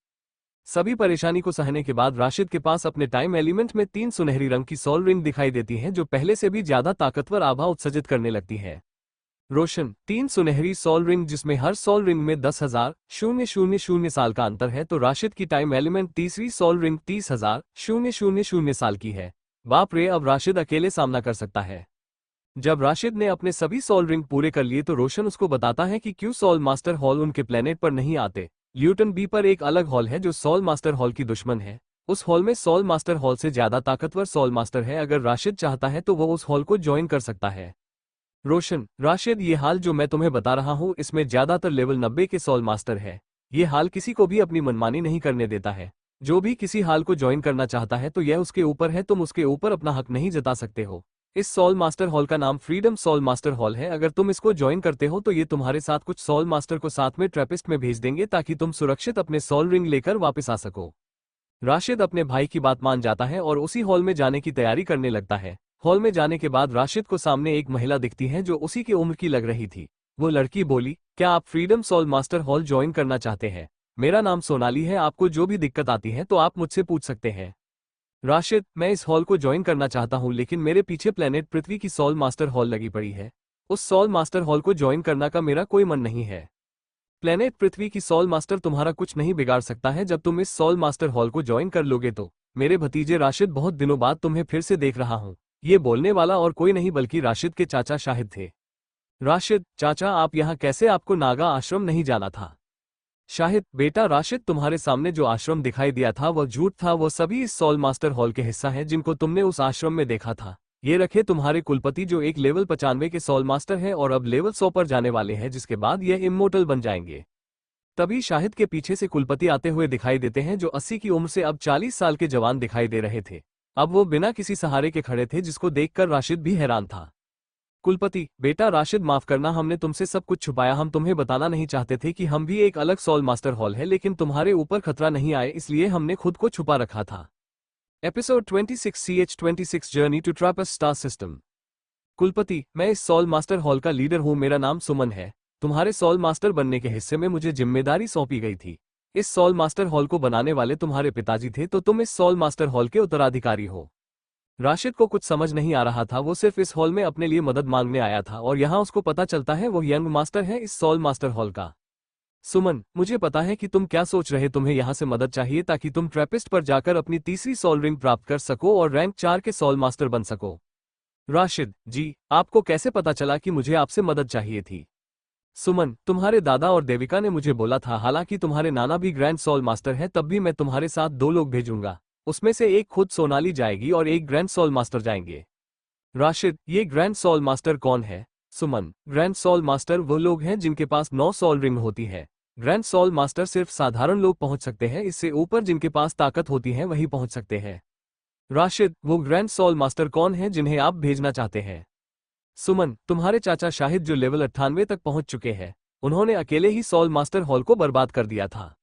A: सभी परेशानी को सहने के बाद राशिद के पास अपने टाइम एलिमेंट में 3 सुनहरी रंग की सोल रिंग दिखाई देती हैं, जो पहले से भी ज्यादा ताकतवर आभा उत्सर्जित करने लगती है। रोशन, 3 सुनहरी सोल रिंग जिसमें हर सोल रिंग में 10,000 साल का अंतर है, तो राशिद की टाइम एलिमेंट तीसरी सोल रिंग 30,000 साल की है। बाप रे, अब राशिद अकेले सामना कर सकता है। जब राशिद ने अपने सभी सोल रिंग पूरे कर लिए तो रोशन उसको बताता है कि क्यों सोल मास्टर हॉल उनके प्लेनेट पर नहीं आते। ल्यूटन बी पर एक अलग हॉल है जो सोल मास्टर हॉल की दुश्मन है। उस हॉल में सोल मास्टर हॉल से ज्यादा ताकतवर सोल मास्टर है। अगर राशिद चाहता है तो वो उस हॉल को ज्वाइन कर सकता है। रोशन, राशिद, ये हाल जो मैं तुम्हें बता रहा हूँ इसमें ज्यादातर लेवल 90 के सोल मास्टर है। ये हाल किसी को भी अपनी मनमानी नहीं करने देता है। जो भी किसी हाल को ज्वाइन करना चाहता है तो यह उसके ऊपर है, तुम उसके ऊपर अपना हक नहीं जता सकते हो। इस सोल मास्टर हॉल का नाम फ्रीडम सोल मास्टर हॉल है। अगर तुम इसको ज्वाइन करते हो तो ये तुम्हारे साथ कुछ सोल मास्टर को साथ में ट्रैपिस्ट में भेज देंगे, ताकि तुम सुरक्षित अपने सोल रिंग लेकर वापस आ सको। राशिद अपने भाई की बात मान जाता है और उसी हॉल में जाने की तैयारी करने लगता है। हॉल में जाने के बाद राशिद को सामने एक महिला दिखती है जो उसी की उम्र की लग रही थी। वो लड़की बोली, क्या आप freedom soul master hall join करना चाहते हैं? मेरा नाम सोनाली है, आपको जो भी दिक्कत आती है तो आप मुझसे पूछ सकते हैं। राशिद, मैं इस हॉल को ज्वाइन करना चाहता हूं, लेकिन मेरे पीछे प्लेनेट पृथ्वी की सोल मास्टर हॉल लगी पड़ी है। उस सोल मास्टर हॉल को ज्वाइन करना का मेरा कोई मन नहीं है। प्लेनेट पृथ्वी की सोल मास्टर तुम्हारा कुछ नहीं बिगाड़ सकता है। जब तुम इस सोल मास्टर हॉल को ज्वाइन कर लोगे तो मेरे भतीजे राशिद, बहुत दिनों बाद तुम्हें फिर से देख रहा हूं। ये बोलने वाला और कोई नहीं बल्कि राशिद के चाचा शाहिद थे। राशिद, चाचा आप यहाँ कैसे? आपको नागा आश्रम नहीं जाना था? शाहिद, बेटा राशिद, तुम्हारे सामने जो आश्रम दिखाई दिया था वह झूठ था। वो सभी इस सोल मास्टर हॉल के हिस्सा हैं जिनको तुमने उस आश्रम में देखा था। ये रखे तुम्हारे कुलपति जो एक लेवल 95 के सोल मास्टर है और अब लेवल 100 पर जाने वाले हैं, जिसके बाद यह इमोर्टल बन जाएंगे। तभी शाहिद के पीछे से कुलपति आते हुए दिखाई देते हैं, जो 80 की उम्र से अब 40 साल के जवान दिखाई दे रहे थे। अब वो बिना किसी सहारे के खड़े थे, जिसको देखकर राशिद भी हैरान था। कुलपति, बेटा राशिद, माफ करना, हमने तुमसे सब कुछ छुपाया। हम तुम्हें बताना नहीं चाहते थे कि हम भी एक अलग सोल मास्टर हॉल है, लेकिन तुम्हारे ऊपर खतरा नहीं आए इसलिए हमने खुद को छुपा रखा था। Episode 26 CH26 journey to trappist star system. कुलपति, मैं इस सोल मास्टर हॉल का लीडर हूँ, मेरा नाम सुमन है। तुम्हारे सोल मास्टर बनने के हिस्से में मुझे जिम्मेदारी सौंपी गई थी। इस सोल मास्टर हॉल को बनाने वाले तुम्हारे पिताजी थे, तो तुम इस सोल मास्टर हॉल के उत्तराधिकारी हो। राशिद को कुछ समझ नहीं आ रहा था। वो सिर्फ इस हॉल में अपने लिए मदद मांगने आया था और यहाँ उसको पता चलता है वो यंग मास्टर है इस सोल मास्टर हॉल का। सुमन, मुझे पता है कि तुम क्या सोच रहे, तुम्हें यहाँ से मदद चाहिए ताकि तुम ट्रैपिस्ट पर जाकर अपनी तीसरी सोल रिंग प्राप्त कर सको और रैंक 4 के सोल मास्टर बन सको। राशिद, जी, आपको कैसे पता चला कि मुझे आपसे मदद चाहिए थी? सुमन, तुम्हारे दादा और देविका ने मुझे बोला था। हालांकि तुम्हारे नाना भी ग्रैंड सोल मास्टर है, तब भी मैं तुम्हारे साथ 2 लोग भेजूंगा। उसमें से एक खुद सोनाली जाएगी और एक ग्रैंड सोल मास्टर जाएंगे। राशिद, ये ग्रैंड सोल मास्टर कौन है? सुमन, ग्रैंड सोल मास्टर वो लोग हैं जिनके पास 9 सोल रिंग होती है। ग्रैंड सोल मास्टर सिर्फ साधारण लोग पहुंच सकते हैं, इससे ऊपर जिनके पास ताकत होती है वही पहुंच सकते हैं। राशिद, वो ग्रैंड सोल मास्टर कौन है जिन्हें आप भेजना चाहते हैं? सुमन, तुम्हारे चाचा शाहिद जो लेवल 98 तक पहुंच चुके हैं। उन्होंने अकेले ही सोल मास्टर हॉल को बर्बाद कर दिया था।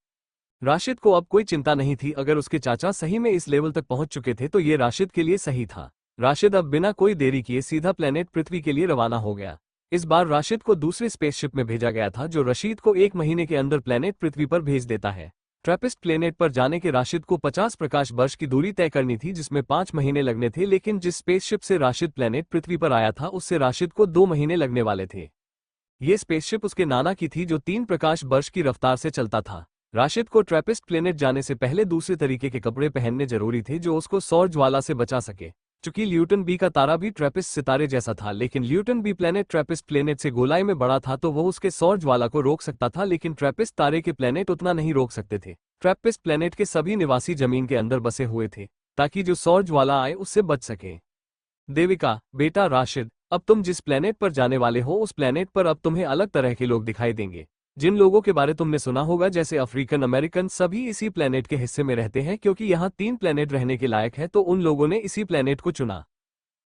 A: राशिद को अब कोई चिंता नहीं थी, अगर उसके चाचा सही में इस लेवल तक पहुंच चुके थे तो ये राशिद के लिए सही था। राशिद अब बिना कोई देरी किए सीधा प्लेनेट पृथ्वी के लिए रवाना हो गया। इस बार राशिद को दूसरे स्पेसशिप में भेजा गया था जो रशीद को 1 महीने के अंदर प्लेनेट पृथ्वी पर भेज देता है। ट्रैपिस्ट प्लेनेट पर जाने के राशिद को 50 प्रकाश वर्ष की दूरी तय करनी थी जिसमें 5 महीने लगने थे, लेकिन जिस स्पेसशिप से राशिद प्लेनेट पृथ्वी पर आया था उससे राशिद को 2 महीने लगने वाले थे। ये स्पेसशिप उसके नाना की थी जो 3 प्रकाश वर्ष की रफ्तार से चलता था। राशिद को ट्रैपिस्ट प्लेनेट जाने से पहले दूसरे तरीके के कपड़े पहनने जरूरी थे जो उसको सौर ज्वाला से बचा सके। चूंकि ल्यूटन बी का तारा भी ट्रैपिस्ट सितारे जैसा था, लेकिन Luyten b planet trappist planet से गोलाई में बड़ा था तो वो उसके सौर ज्वाला को रोक सकता था, लेकिन ट्रैपिस्ट तारे के प्लेनेट उतना नहीं रोक सकते थे। ट्रैपिस्ट प्लेनेट के सभी निवासी जमीन के अंदर बसे हुए थे ताकि जो सौर ज्वाला आए उससे बच सके। देविका, बेटा राशिद, अब तुम जिस प्लेनेट पर जाने वाले हो उस प्लेनेट पर अब तुम्हें अलग तरह के लोग दिखाई देंगे। जिन लोगों के बारे तुमने सुना होगा जैसे अफ्रीकन अमेरिकन, सभी इसी प्लेनेट के हिस्से में रहते हैं क्योंकि यहाँ 3 प्लेनेट रहने के लायक है तो उन लोगों ने इसी प्लेनेट को चुना।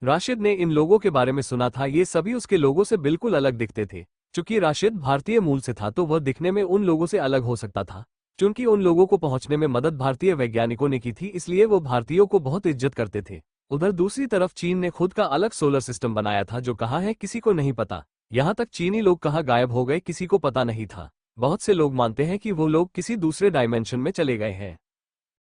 A: राशिद ने इन लोगों के बारे में सुना था, ये सभी उसके लोगों से बिल्कुल अलग दिखते थे। चूंकि राशिद भारतीय मूल से था तो वह दिखने में उन लोगों से अलग हो सकता था। चूंकि उन लोगों को पहुंचने में मदद भारतीय वैज्ञानिकों ने की थी इसलिए वो भारतीयों को बहुत इज्जत करते थे। उधर दूसरी तरफ चीन ने खुद का अलग सोलर सिस्टम बनाया था जो कहाँ है किसी को नहीं पता। यहाँ तक चीनी लोग कहाँ गायब हो गए किसी को पता नहीं था। बहुत से लोग मानते हैं कि वो लोग किसी दूसरे डायमेंशन में चले गए हैं।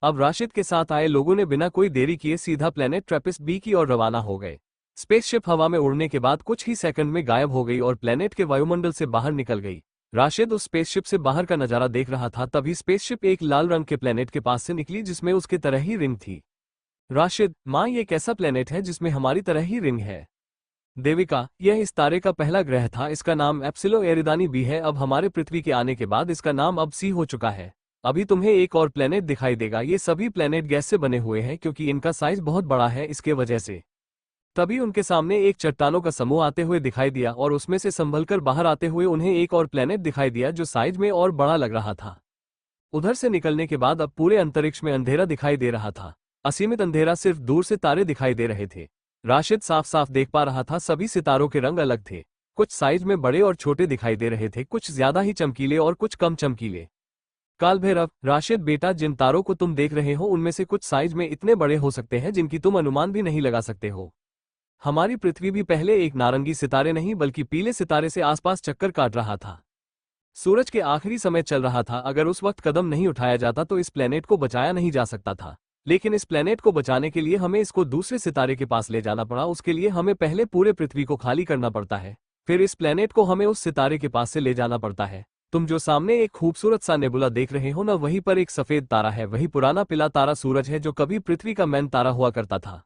A: अब राशिद के साथ आए लोगों ने बिना कोई देरी किए सीधा प्लेनेट ट्रैपिस्ट बी की ओर रवाना हो गए। स्पेसशिप हवा में उड़ने के बाद कुछ ही सेकंड में गायब हो गई और प्लेनेट के वायुमंडल से बाहर निकल गई। राशिद उस स्पेसशिप से बाहर का नजारा देख रहा था, तभी स्पेसशिप एक लाल रंग के प्लेनेट के पास से निकली जिसमें उसके तरह ही रिंग थी। राशिद, माँ, ये कैसा प्लेनेट है जिसमें हमारी तरह ही रिंग है? देविका, यह इस तारे का पहला ग्रह था, इसका नाम एप्सिलो एरिदानी बी है। अब हमारे पृथ्वी के आने के बाद इसका नाम अब सी हो चुका है। अभी तुम्हें एक और प्लेनेट दिखाई देगा। ये सभी प्लेनेट गैस से बने हुए हैं क्योंकि इनका साइज बहुत बड़ा है, इसके वजह से। तभी उनके सामने एक चट्टानों का समूह आते हुए दिखाई दिया और उसमें से संभलकर बाहर आते हुए उन्हें एक और प्लेनेट दिखाई दिया जो साइज में और बड़ा लग रहा था। उधर से निकलने के बाद अब पूरे अंतरिक्ष में अंधेरा दिखाई दे रहा था। असीमित अंधेरा, सिर्फ दूर से तारे दिखाई दे रहे थे। राशिद साफ साफ देख पा रहा था सभी सितारों के रंग अलग थे। कुछ साइज में बड़े और छोटे दिखाई दे रहे थे, कुछ ज्यादा ही चमकीले और कुछ कम चमकीले। काल भैरव, राशिद बेटा, जिन तारों को तुम देख रहे हो उनमें से कुछ साइज में इतने बड़े हो सकते हैं जिनकी तुम अनुमान भी नहीं लगा सकते हो। हमारी पृथ्वी भी पहले एक नारंगी सितारे नहीं बल्कि पीले सितारे से आसपास चक्कर काट रहा था। सूरज के आखिरी समय चल रहा था। अगर उस वक्त कदम नहीं उठाया जाता तो इस प्लेनेट को बचाया नहीं जा सकता था, लेकिन इस प्लेनेट को बचाने के लिए हमें इसको दूसरे सितारे के पास ले जाना पड़ा। उसके लिए हमें पहले पूरे पृथ्वी को खाली करना पड़ता है, फिर इस प्लेनेट को हमें उस सितारे के पास से ले जाना पड़ता है। तुम जो सामने एक खूबसूरत सा नेबुला देख रहे हो ना, वहीं पर एक सफेद तारा है। वही पुराना पिला तारा सूरज है जो कभी पृथ्वी का मैन तारा हुआ करता था।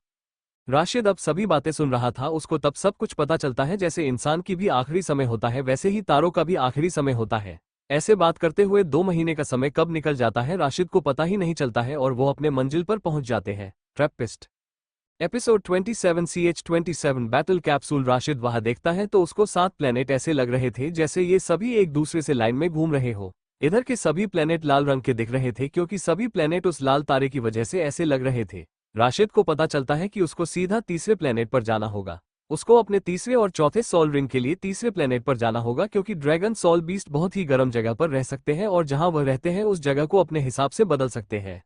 A: राशिद अब सभी बातें सुन रहा था। उसको तब सब कुछ पता चलता है जैसे इंसान की भी आखिरी समय होता है वैसे ही तारों का भी आखिरी समय होता है। ऐसे बात करते हुए 2 महीने का समय कब निकल जाता है राशिद को पता ही नहीं चलता है और वो अपने मंजिल पर पहुंच जाते हैं। Trappist episode 27 CH-27 battle capsule. Rashid वहां देखता है तो उसको 7 प्लेनेट ऐसे लग रहे थे जैसे ये सभी एक दूसरे से लाइन में घूम रहे हो। इधर के सभी प्लेनेट लाल रंग के दिख रहे थे क्योंकि सभी प्लेनेट उस लाल तारे की वजह से ऐसे लग रहे थे। राशिद को पता चलता है कि उसको सीधा तीसरे प्लेनेट पर जाना होगा। उसको अपने तीसरे और चौथे सोल रिंग के लिए तीसरे प्लेनेट पर जाना होगा क्योंकि ड्रैगन सोल बीस्ट बहुत ही गर्म जगह पर रह सकते हैं और जहां वह रहते हैं उस जगह को अपने हिसाब से बदल सकते हैं।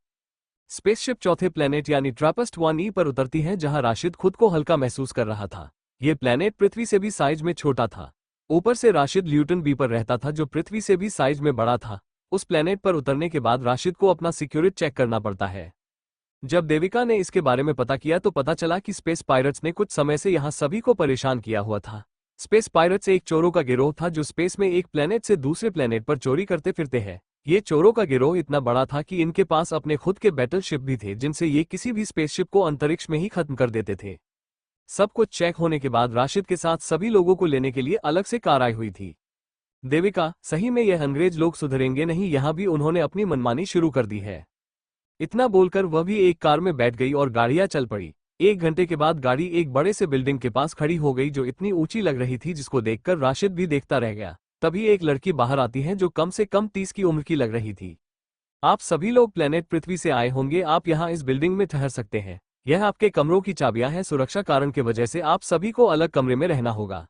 A: स्पेसशिप चौथे प्लेनेट यानी ट्रैपिस्ट 1E पर उतरती है जहां राशिद खुद को हल्का महसूस कर रहा था। ये प्लेनेट पृथ्वी से भी साइज में छोटा था। ऊपर से राशिद ल्यूटन बी पर रहता था जो पृथ्वी से भी साइज में बड़ा था। उस प्लेनेट पर उतरने के बाद राशिद को अपना सिक्योरिटी चेक करना पड़ता है। जब देविका ने इसके बारे में पता किया तो पता चला कि स्पेस पायरेट्स ने कुछ समय से यहाँ सभी को परेशान किया हुआ था। स्पेस पायरेट्स एक चोरों का गिरोह था जो स्पेस में एक प्लेनेट से दूसरे प्लेनेट पर चोरी करते फिरते हैं। ये चोरों का गिरोह इतना बड़ा था कि इनके पास अपने खुद के बैटलशिप भी थे जिनसे ये किसी भी स्पेसशिप को अंतरिक्ष में ही खत्म कर देते थे। सब कुछ चेक होने के बाद राशिद के साथ सभी लोगों को लेने के लिए अलग से कार आई हुई थी। देविका, सही में यह अंग्रेज लोग सुधरेंगे नहीं, यहाँ भी उन्होंने अपनी मनमानी शुरू कर दी है। इतना बोलकर वह भी एक कार में बैठ गई और गाड़ियां चल पड़ी। 1 घंटे के बाद गाड़ी एक बड़े से बिल्डिंग के पास खड़ी हो गई जो इतनी ऊंची लग रही थी जिसको देखकर राशिद भी देखता रह गया। तभी एक लड़की बाहर आती है जो कम से कम 30 की उम्र की लग रही थी। आप सभी लोग प्लेनेट पृथ्वी से आए होंगे, आप यहाँ इस बिल्डिंग में ठहर सकते हैं। यह आपके कमरों की चाबियां हैं, सुरक्षा कारण के वजह से आप सभी को अलग कमरे में रहना होगा।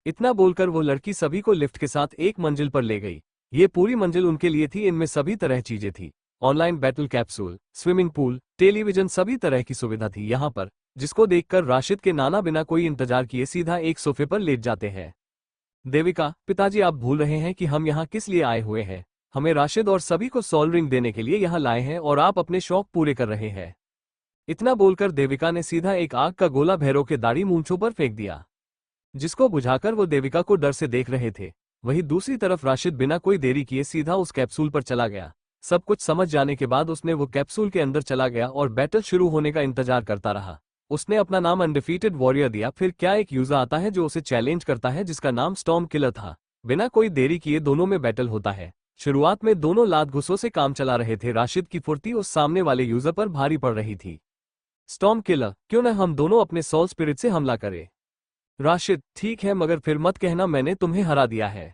A: इतना बोलकर वो लड़की सभी को लिफ्ट के साथ एक मंजिल पर ले गई। ये पूरी मंजिल उनके लिए थी, इनमें सभी तरह चीजें थी। Online battle capsule, swimming pool, television, सभी तरह की सुविधा थी यहाँ पर, जिसको देखकर राशिद के नाना बिना कोई इंतजार किए सीधा एक सोफे पर लेट जाते हैं। देविका, पिताजी आप भूल रहे हैं कि हम यहाँ किस लिए आए हुए हैं। हमें राशिद और सभी को सोल रिंग देने के लिए यहाँ लाए हैं और आप अपने शौक पूरे कर रहे हैं। इतना बोलकर देविका ने सीधा एक आग का गोला भैरव के दाढ़ी मूंछों पर फेंक दिया, जिसको बुझाकर वो देविका को डर से देख रहे थे। वहीं दूसरी तरफ राशिद बिना कोई देरी किए सीधा उस कैप्सूल पर चला गया। सब कुछ समझ जाने के बाद उसने वो कैप्सूल के अंदर चला गया और बैटल शुरू होने का इंतजार करता रहा। उसने अपना नाम अनडिफीटेड वॉरियर दिया। फिर क्या एक यूजर आता है जो उसे चैलेंज करता है, जिसका नाम स्टॉर्म किलर था। बिना कोई देरी किए दोनों में बैटल होता है। शुरुआत में दोनों लात घुसों से काम चला रहे थे। राशिद की फुर्ती उस सामने वाले यूजर पर भारी पड़ रही थी। स्टॉर्म किलर, क्यों न हम दोनों अपने सोल स्पिरिट से हमला करें। राशिद, ठीक है, मगर फिर मत कहना मैंने तुम्हें हरा दिया है।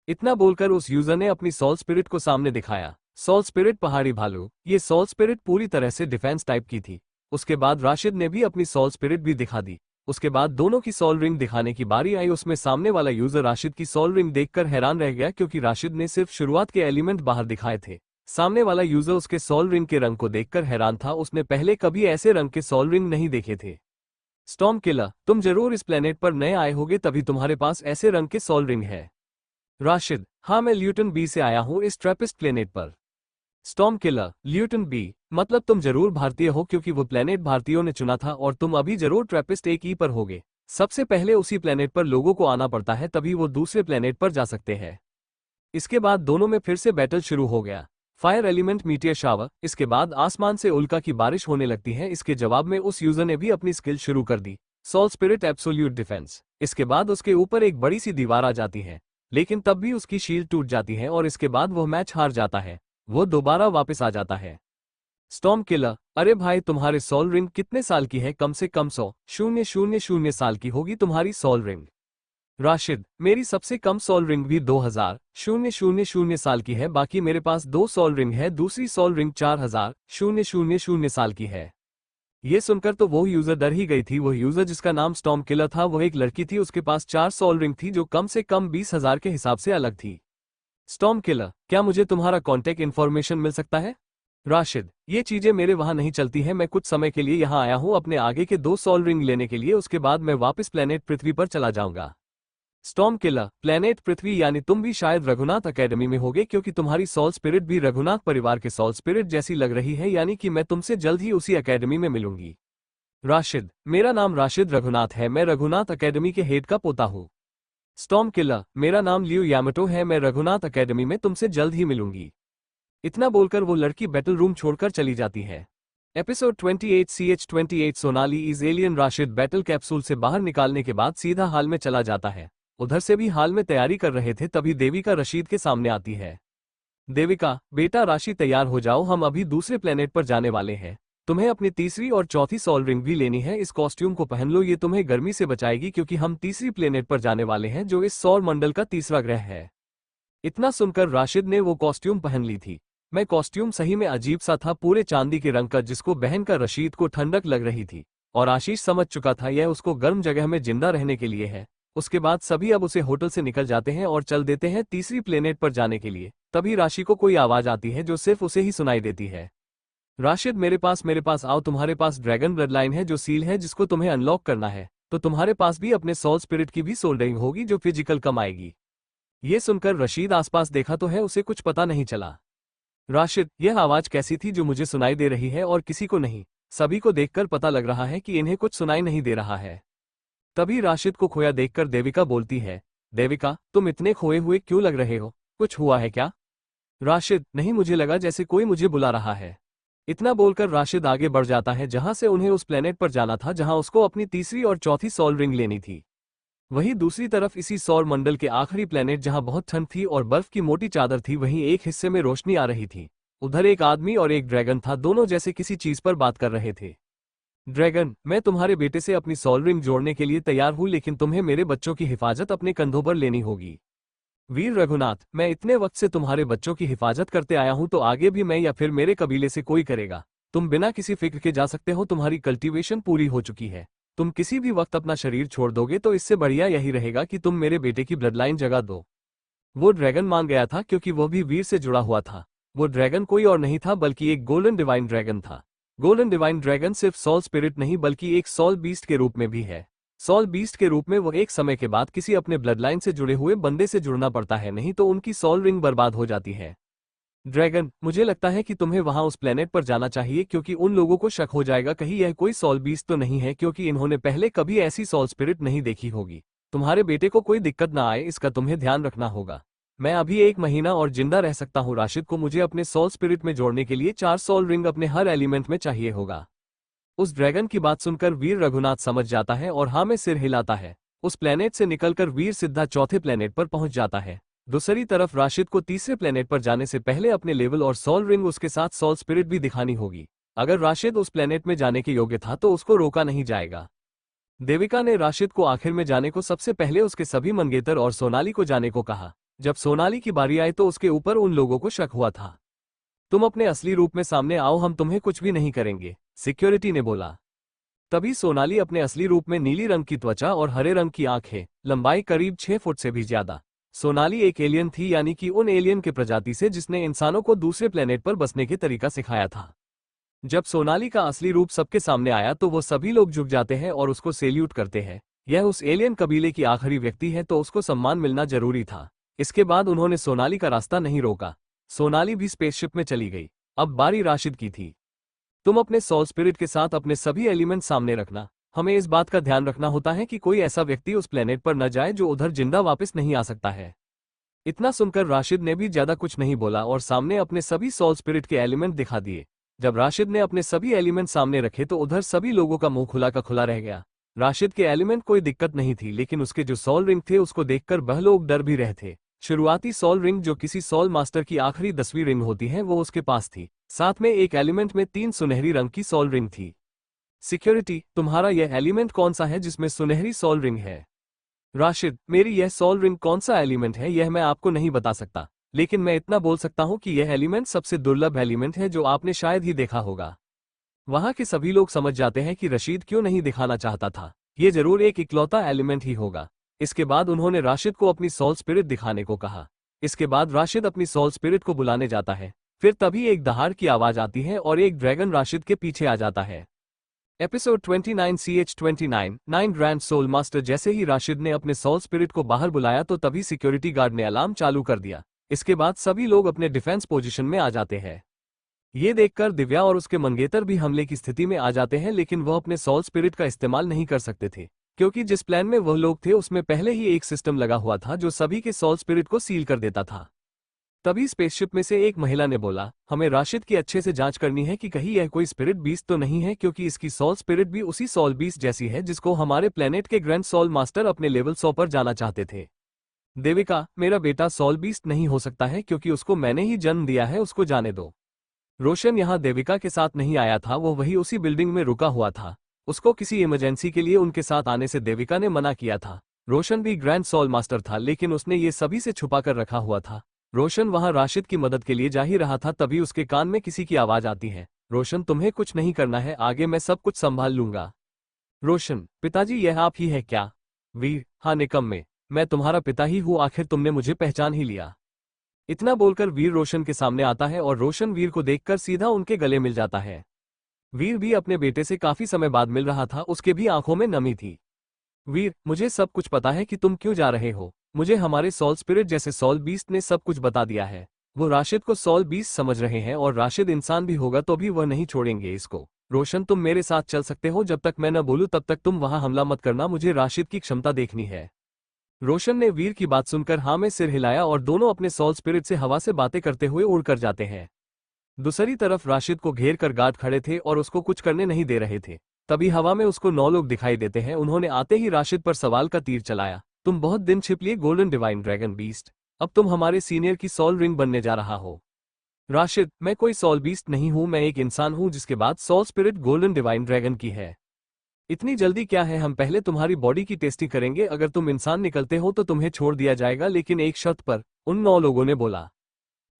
A: इतना बोलकर उस यूजर ने अपनी सोल स्पिरिट को सामने दिखाया। सोल स्पिरिट पहाड़ी भालू। ये सोल स्पिरिट पूरी तरह से डिफेंस टाइप की थी। उसके बाद राशिद ने भी अपनी सोल स्पिरिट भी दिखा दी। उसके बाद दोनों की सोल रिंग दिखाने की बारी आई। उसमें सामने वाला यूजर राशिद की सोल रिंग देखकर हैरान रह गया, क्योंकि राशिद ने सिर्फ शुरुआत के एलिमेंट बाहर दिखाए थे। सामने वाला यूजर उसके सोल रिंग के रंग को देखकर हैरान था। उसने पहले कभी ऐसे रंग के सोल रिंग नहीं देखे थे। स्टॉर्म किलर, तुम जरूर इस प्लेनेट पर नए आए होगे, तभी तुम्हारे पास ऐसे रंग के सोल रिंग है। राशिद, हाँ, मैं ल्यूटन बी से आया हूँ, इस ट्रैपिस्ट प्लेनेट पर। स्टॉर्म किलर, ल्यूटन बी, मतलब तुम जरूर भारतीय हो, क्योंकि वो प्लेनेट भारतीयों ने चुना था और तुम अभी जरूर ट्रैपिस्ट एक ई पर होगे। सबसे पहले उसी प्लेनेट पर लोगों को आना पड़ता है, तभी वो दूसरे प्लेनेट पर जा सकते हैं। इसके बाद दोनों में फिर से बैटल शुरू हो गया। Fire element meteor shower. इसके बाद आसमान से उल्का की बारिश होने लगती है। इसके जवाब में उस यूजर ने भी अपनी स्किल शुरू कर दी, सोल स्पिरिट एब्सोल्यूट डिफेंस। इसके बाद उसके ऊपर एक बड़ी सी दीवार आ जाती है, लेकिन तब भी उसकी शील्ड टूट जाती है और इसके बाद वो मैच हार जाता है। वो दोबारा वापस आ जाता है। स्टॉर्म किलर, अरे भाई, तुम्हारे सोल रिंग कितने साल की है? कम से कम 100,000 साल की होगी तुम्हारी सोल रिंग। राशिद, मेरी सबसे कम सोल रिंग भी 2000,000 साल की है। बाकी मेरे पास 2 सोल रिंग है। दूसरी सोल रिंग 4000,000 साल की है। ये सुनकर तो वो यूजर डर ही गई थी। वो यूजर जिसका नाम स्टॉर्म किलर था, वो एक लड़की थी। उसके पास 4 सोल रिंग थी, जो कम से कम 20,000 के हिसाब से अलग थी। स्टॉर्म किलर, क्या मुझे तुम्हारा कॉन्टैक्ट इन्फॉर्मेशन मिल सकता है? राशिद, ये चीजें मेरे वहां नहीं चलती हैं। मैं कुछ समय के लिए यहाँ आया हूँ अपने आगे के 2 सोल रिंग लेने के लिए। उसके बाद मैं वापस प्लेनेट पृथ्वी पर चला जाऊंगा। स्टॉर्म किलर, प्लेनेट पृथ्वी, यानी तुम भी शायद रघुनाथ अकेडमी में होगे, क्योंकि तुम्हारी सोल स्पिरिट भी रघुनाथ परिवार के सोल स्पिरिट जैसी लग रही है। यानी कि मैं तुमसे जल्द ही उसी अकेडमी में मिलूंगी। राशिद, मेरा नाम राशिद रघुनाथ है। मैं रघुनाथ अकेडमी के हेड का पोता हूँ। स्टॉर्म किलर, मेरा नाम लियो यामाटो है। मैं रघुनाथ अकेडमी में तुमसे जल्द ही मिलूंगी। इतना बोलकर वो लड़की बैटल रूम छोड़कर चली जाती है। Episode 28 CH-28 Sonali is alien. Rashid battle capsule से बाहर निकालने के बाद सीधा हाल में चला जाता है। उधर से भी हाल में तैयारी कर रहे थे, तभी देविका रशीद के सामने आती है। देविका, बेटा राशि, तैयार हो जाओ, हम अभी दूसरे प्लेनेट पर जाने वाले हैं। तुम्हें अपनी तीसरी और चौथी सोल रिंग भी लेनी है। इस कॉस्ट्यूम को पहन लो, ये तुम्हें गर्मी से बचाएगी, क्योंकि हम तीसरी प्लेनेट पर जाने वाले हैं, जो इस सौर मंडल का तीसरा ग्रह है। इतना सुनकर राशिद ने वो कॉस्ट्यूम पहन ली थी। मैं कॉस्ट्यूम सही में अजीब सा था, पूरे चांदी के रंग का, जिसको बहन का रशीद को ठंडक लग रही थी। और आशीष समझ चुका था यह उसको गर्म जगह में जिंदा रहने के लिए है। उसके बाद सभी अब उसे होटल से निकल जाते हैं और चल देते हैं तीसरी प्लेनेट पर जाने के लिए। तभी राशि को कोई आवाज आती है, जो सिर्फ उसे ही सुनाई देती है। राशिद, मेरे पास आओ। तुम्हारे पास ड्रैगन ब्लड लाइन है, जो सील है, जिसको तुम्हें अनलॉक करना है। तो तुम्हारे पास भी अपने सोल स्पिरिट की भी सोल रिंग होगी, जो फिजिकल कम आएगी। ये सुनकर रशीद आसपास देखा तो है, उसे कुछ पता नहीं चला। राशिद, यह आवाज कैसी थी जो मुझे सुनाई दे रही है और किसी को नहीं? सभी को देखकर पता लग रहा है कि इन्हें कुछ सुनाई नहीं दे रहा है। तभी राशिद को खोया देखकर देविका बोलती है, देविका, तुम इतने खोए हुए क्यों लग रहे हो? कुछ हुआ है क्या? राशिद, नहीं, मुझे लगा जैसे कोई मुझे बुला रहा है। इतना बोलकर राशिद आगे बढ़ जाता है, जहां से उन्हें उस प्लेनेट पर जाना था, जहां उसको अपनी तीसरी और चौथी सोल रिंग लेनी थी। वहीं दूसरी तरफ इसी सौर मंडल के आखिरी प्लेनेट, जहां बहुत ठंड थी और बर्फ की मोटी चादर थी, वहीं एक हिस्से में रोशनी आ रही थी। उधर एक आदमी और एक ड्रैगन था, दोनों जैसे किसी चीज पर बात कर रहे थे। ड्रैगन, मैं तुम्हारे बेटे से अपनी सोल रिंग जोड़ने के लिए तैयार हूं, लेकिन तुम्हें मेरे बच्चों की हिफाजत अपने कंधों पर लेनी होगी। वीर रघुनाथ, मैं इतने वक्त से तुम्हारे बच्चों की हिफाजत करते आया हूं, तो आगे भी मैं या फिर मेरे कबीले से कोई करेगा। तुम बिना किसी फिक्र के जा सकते हो, तुम्हारी कल्टीवेशन पूरी हो चुकी है। तुम किसी भी वक्त अपना शरीर छोड़ दोगे तो इससे बढ़िया यही रहेगा कि तुम मेरे बेटे की ब्लड लाइन जगा दो। वो ड्रैगन मान गया था क्योंकि वह भी वीर से जुड़ा हुआ था। वो ड्रैगन कोई और नहीं था बल्कि एक गोल्डन डिवाइन ड्रैगन था। गोल्डन डिवाइन ड्रैगन सिर्फ सॉल स्पिरिट नहीं बल्कि एक सॉल बीस्ट के रूप में भी है। सॉल बीस्ट के रूप में वो एक समय के बाद किसी अपने ब्लड लाइन से जुड़े हुए बंदे से जुड़ना पड़ता है, नहीं तो उनकी सॉल रिंग बर्बाद हो जाती है। ड्रैगन, मुझे लगता है कि तुम्हें वहां उस प्लेनेट पर जाना चाहिए क्योंकि उन लोगों को शक हो जाएगा कहीं यह कोई सॉल बीस्ट तो नहीं है, क्योंकि इन्होंने पहले कभी ऐसी सॉल स्पिरिट नहीं देखी होगी। तुम्हारे बेटे को कोई दिक्कत ना आए इसका तुम्हें ध्यान रखना होगा। मैं अभी 1 महीना और जिंदा रह सकता हूँ राशिद को मुझे अपने सॉल स्पिरिट में जोड़ने के लिए 4 सॉल रिंग अपने हर एलिमेंट में चाहिए होगा। उस ड्रैगन की बात सुनकर वीर रघुनाथ समझ जाता है और हाँ में सिर हिलाता है। उस प्लेनेट से निकलकर वीर सीधा चौथे प्लेनेट पर पहुंच जाता है। दूसरी तरफ राशिद को तीसरे प्लेनेट पर जाने से पहले अपने लेवल और सॉल रिंग उसके साथ सॉल स्पिरिट भी दिखानी होगी। अगर राशिद उस प्लेनेट में जाने के योग्य था तो उसको रोका नहीं जाएगा। देविका ने राशिद को आखिर में जाने को सबसे पहले उसके सभी मंगेतर और सोनाली को जाने को कहा। जब सोनाली की बारी आई तो उसके ऊपर उन लोगों को शक हुआ था। तुम अपने असली रूप में सामने आओ, हम तुम्हें कुछ भी नहीं करेंगे, सिक्योरिटी ने बोला। तभी सोनाली अपने असली रूप में नीली रंग की त्वचा और हरे रंग की आंखें, लंबाई करीब 6 फुट से भी ज्यादा। सोनाली एक एलियन थी, यानी कि उन एलियन के प्रजाति से जिसने इंसानों को दूसरे प्लेनेट पर बसने के तरीका सिखाया था। जब सोनाली का असली रूप सबके सामने आया तो वो सभी लोग झुक जाते हैं और उसको सैल्यूट करते हैं। यह उस एलियन कबीले की आखिरी व्यक्ति है तो उसको सम्मान मिलना जरूरी था। इसके बाद उन्होंने सोनाली का रास्ता नहीं रोका। सोनाली भी स्पेसशिप में चली गई। अब बारी राशिद की थी। तुम अपने सॉल स्पिरिट के साथ अपने सभी एलिमेंट सामने रखना। हमें इस बात का ध्यान रखना होता है कि कोई ऐसा व्यक्ति उस प्लेनेट पर न जाए जो उधर जिंदा वापस नहीं आ सकता है। इतना सुनकर राशिद ने भी ज्यादा कुछ नहीं बोला और सामने अपने सभी सॉल स्पिरिट के एलिमेंट दिखा दिए। जब राशिद ने अपने सभी एलिमेंट सामने रखे तो उधर सभी लोगों का मुंह खुला का खुला रह गया। राशिद के एलिमेंट कोई दिक्कत नहीं थी, लेकिन उसके जो सॉल रिंग थे उसको देखकर वह लोग डर भी रहे थे। शुरुआती सॉल रिंग जो किसी सॉल मास्टर की आखिरी 10वीं रिंग होती है वो उसके पास थी। साथ में एक एलिमेंट में 3 सुनहरी रंग की सॉल रिंग थी। सिक्योरिटी, तुम्हारा यह एलिमेंट कौन सा है जिसमें सुनहरी सॉल रिंग है? राशिद, मेरी यह सॉल रिंग कौन सा एलिमेंट है यह मैं आपको नहीं बता सकता, लेकिन मैं इतना बोल सकता हूं कि यह एलिमेंट सबसे दुर्लभ एलिमेंट है जो आपने शायद ही देखा होगा। वहां के सभी लोग समझ जाते हैं कि रशीद क्यों नहीं दिखाना चाहता था। यह जरूर एक इकलौता एलिमेंट ही होगा। इसके बाद उन्होंने राशिद को अपनी सॉल स्पिरिट दिखाने को कहा। इसके बाद राशिद अपनी सॉल स्पिरिट को बुलाने जाता है। फिर तभी एक दहाड़ की आवाज आती है और एक ड्रैगन राशिद के पीछे आ जाता है। Episode 29 CH29 9 grand soul master. जैसे ही राशिद ने अपने सॉल स्पिरिट को बाहर बुलाया तो तभी सिक्योरिटी गार्ड ने अलार्म चालू कर दिया। इसके बाद सभी लोग अपने डिफेंस पोजीशन में आ जाते हैं। ये देखकर दिव्या और उसके मंगेतर भी हमले की स्थिति में आ जाते हैं, लेकिन वह अपने सॉल स्पिरिट का इस्तेमाल नहीं कर सकते थे क्योंकि जिस प्लान में वह लोग थे उसमें पहले ही एक सिस्टम लगा हुआ था जो सभी के सॉल स्पिरिट को सील कर देता था। तभी स्पेसशिप में से एक महिला ने बोला, हमें राशिद की अच्छे से जांच करनी है कि कहीं यह कोई स्पिरिट बीस्ट तो नहीं है, क्योंकि इसकी सॉल स्पिरिट भी उसी सॉल बीस्ट जैसी है जिसको हमारे प्लेनेट के ग्रैंड सॉल मास्टर अपने लेवल 100 पर जाना चाहते थे। देविका, मेरा बेटा सॉल बीस्ट नहीं हो सकता है क्योंकि उसको मैंने ही जन्म दिया है, उसको जाने दो। रोशन यहाँ देविका के साथ नहीं आया था, वो वही उसी बिल्डिंग में रुका हुआ था। उसको किसी इमरजेंसी के लिए उनके साथ आने से देविका ने मना किया था। रोशन भी ग्रैंड सॉल मास्टर था, लेकिन उसने ये सभी से छुपा कर रखा हुआ था। रोशन वहां राशिद की मदद के लिए जा ही रहा था, तभी उसके कान में किसी की आवाज आती है, रोशन तुम्हें कुछ नहीं करना है, आगे मैं सब कुछ संभाल लूंगा। रोशन, पिताजी यह आप ही है क्या? वीर, हाँ निकम्मे, मैं तुम्हारा पिता ही हूँ, आखिर तुमने मुझे पहचान ही लिया। इतना बोलकर वीर रोशन के सामने आता है और रोशन वीर को देखकर सीधा उनके गले मिल जाता है। वीर भी अपने बेटे से काफी समय बाद मिल रहा था, उसके भी आंखों में नमी थी। वीर, मुझे सब कुछ पता है कि तुम क्यों जा रहे हो। मुझे हमारे सॉल स्पिरिट जैसे सॉल बीस्ट ने सब कुछ बता दिया है। वो राशिद को सॉल बीस्ट समझ रहे हैं और राशिद इंसान भी होगा तो भी वह नहीं छोड़ेंगे इसको। रोशन, तुम मेरे साथ चल सकते हो, जब तक मैं न बोलूं तब तक तुम वहां हमला मत करना, मुझे राशिद की क्षमता देखनी है। रोशन ने वीर की बात सुनकर हाँ में सिर हिलाया और दोनों अपने सॉल स्पिरिट से हवा से बातें करते हुए उड़कर जाते हैं। दूसरी तरफ राशिद को घेर कर गार्ड खड़े थे और उसको कुछ करने नहीं दे रहे थे। तभी हवा में उसको 9 लोग दिखाई देते हैं। उन्होंने आते ही राशिद पर सवाल का तीर चलाया, तुम बहुत दिन छिप लिए गोल्डन डिवाइन ड्रैगन बीस्ट, अब तुम हमारे सीनियर की सॉल रिंग बनने जा रहा हो। राशिद, मैं कोई सॉल बीस्ट नहीं हूं, मैं एक इंसान हूं जिसके बाद soul spirit golden divine dragon की है। इतनी जल्दी क्या है, हम पहले तुम्हारी बॉडी की टेस्टिंग करेंगे, अगर तुम इंसान निकलते हो तो तुम्हें छोड़ दिया जाएगा, लेकिन एक शर्त पर, उन 9 लोगों ने बोला।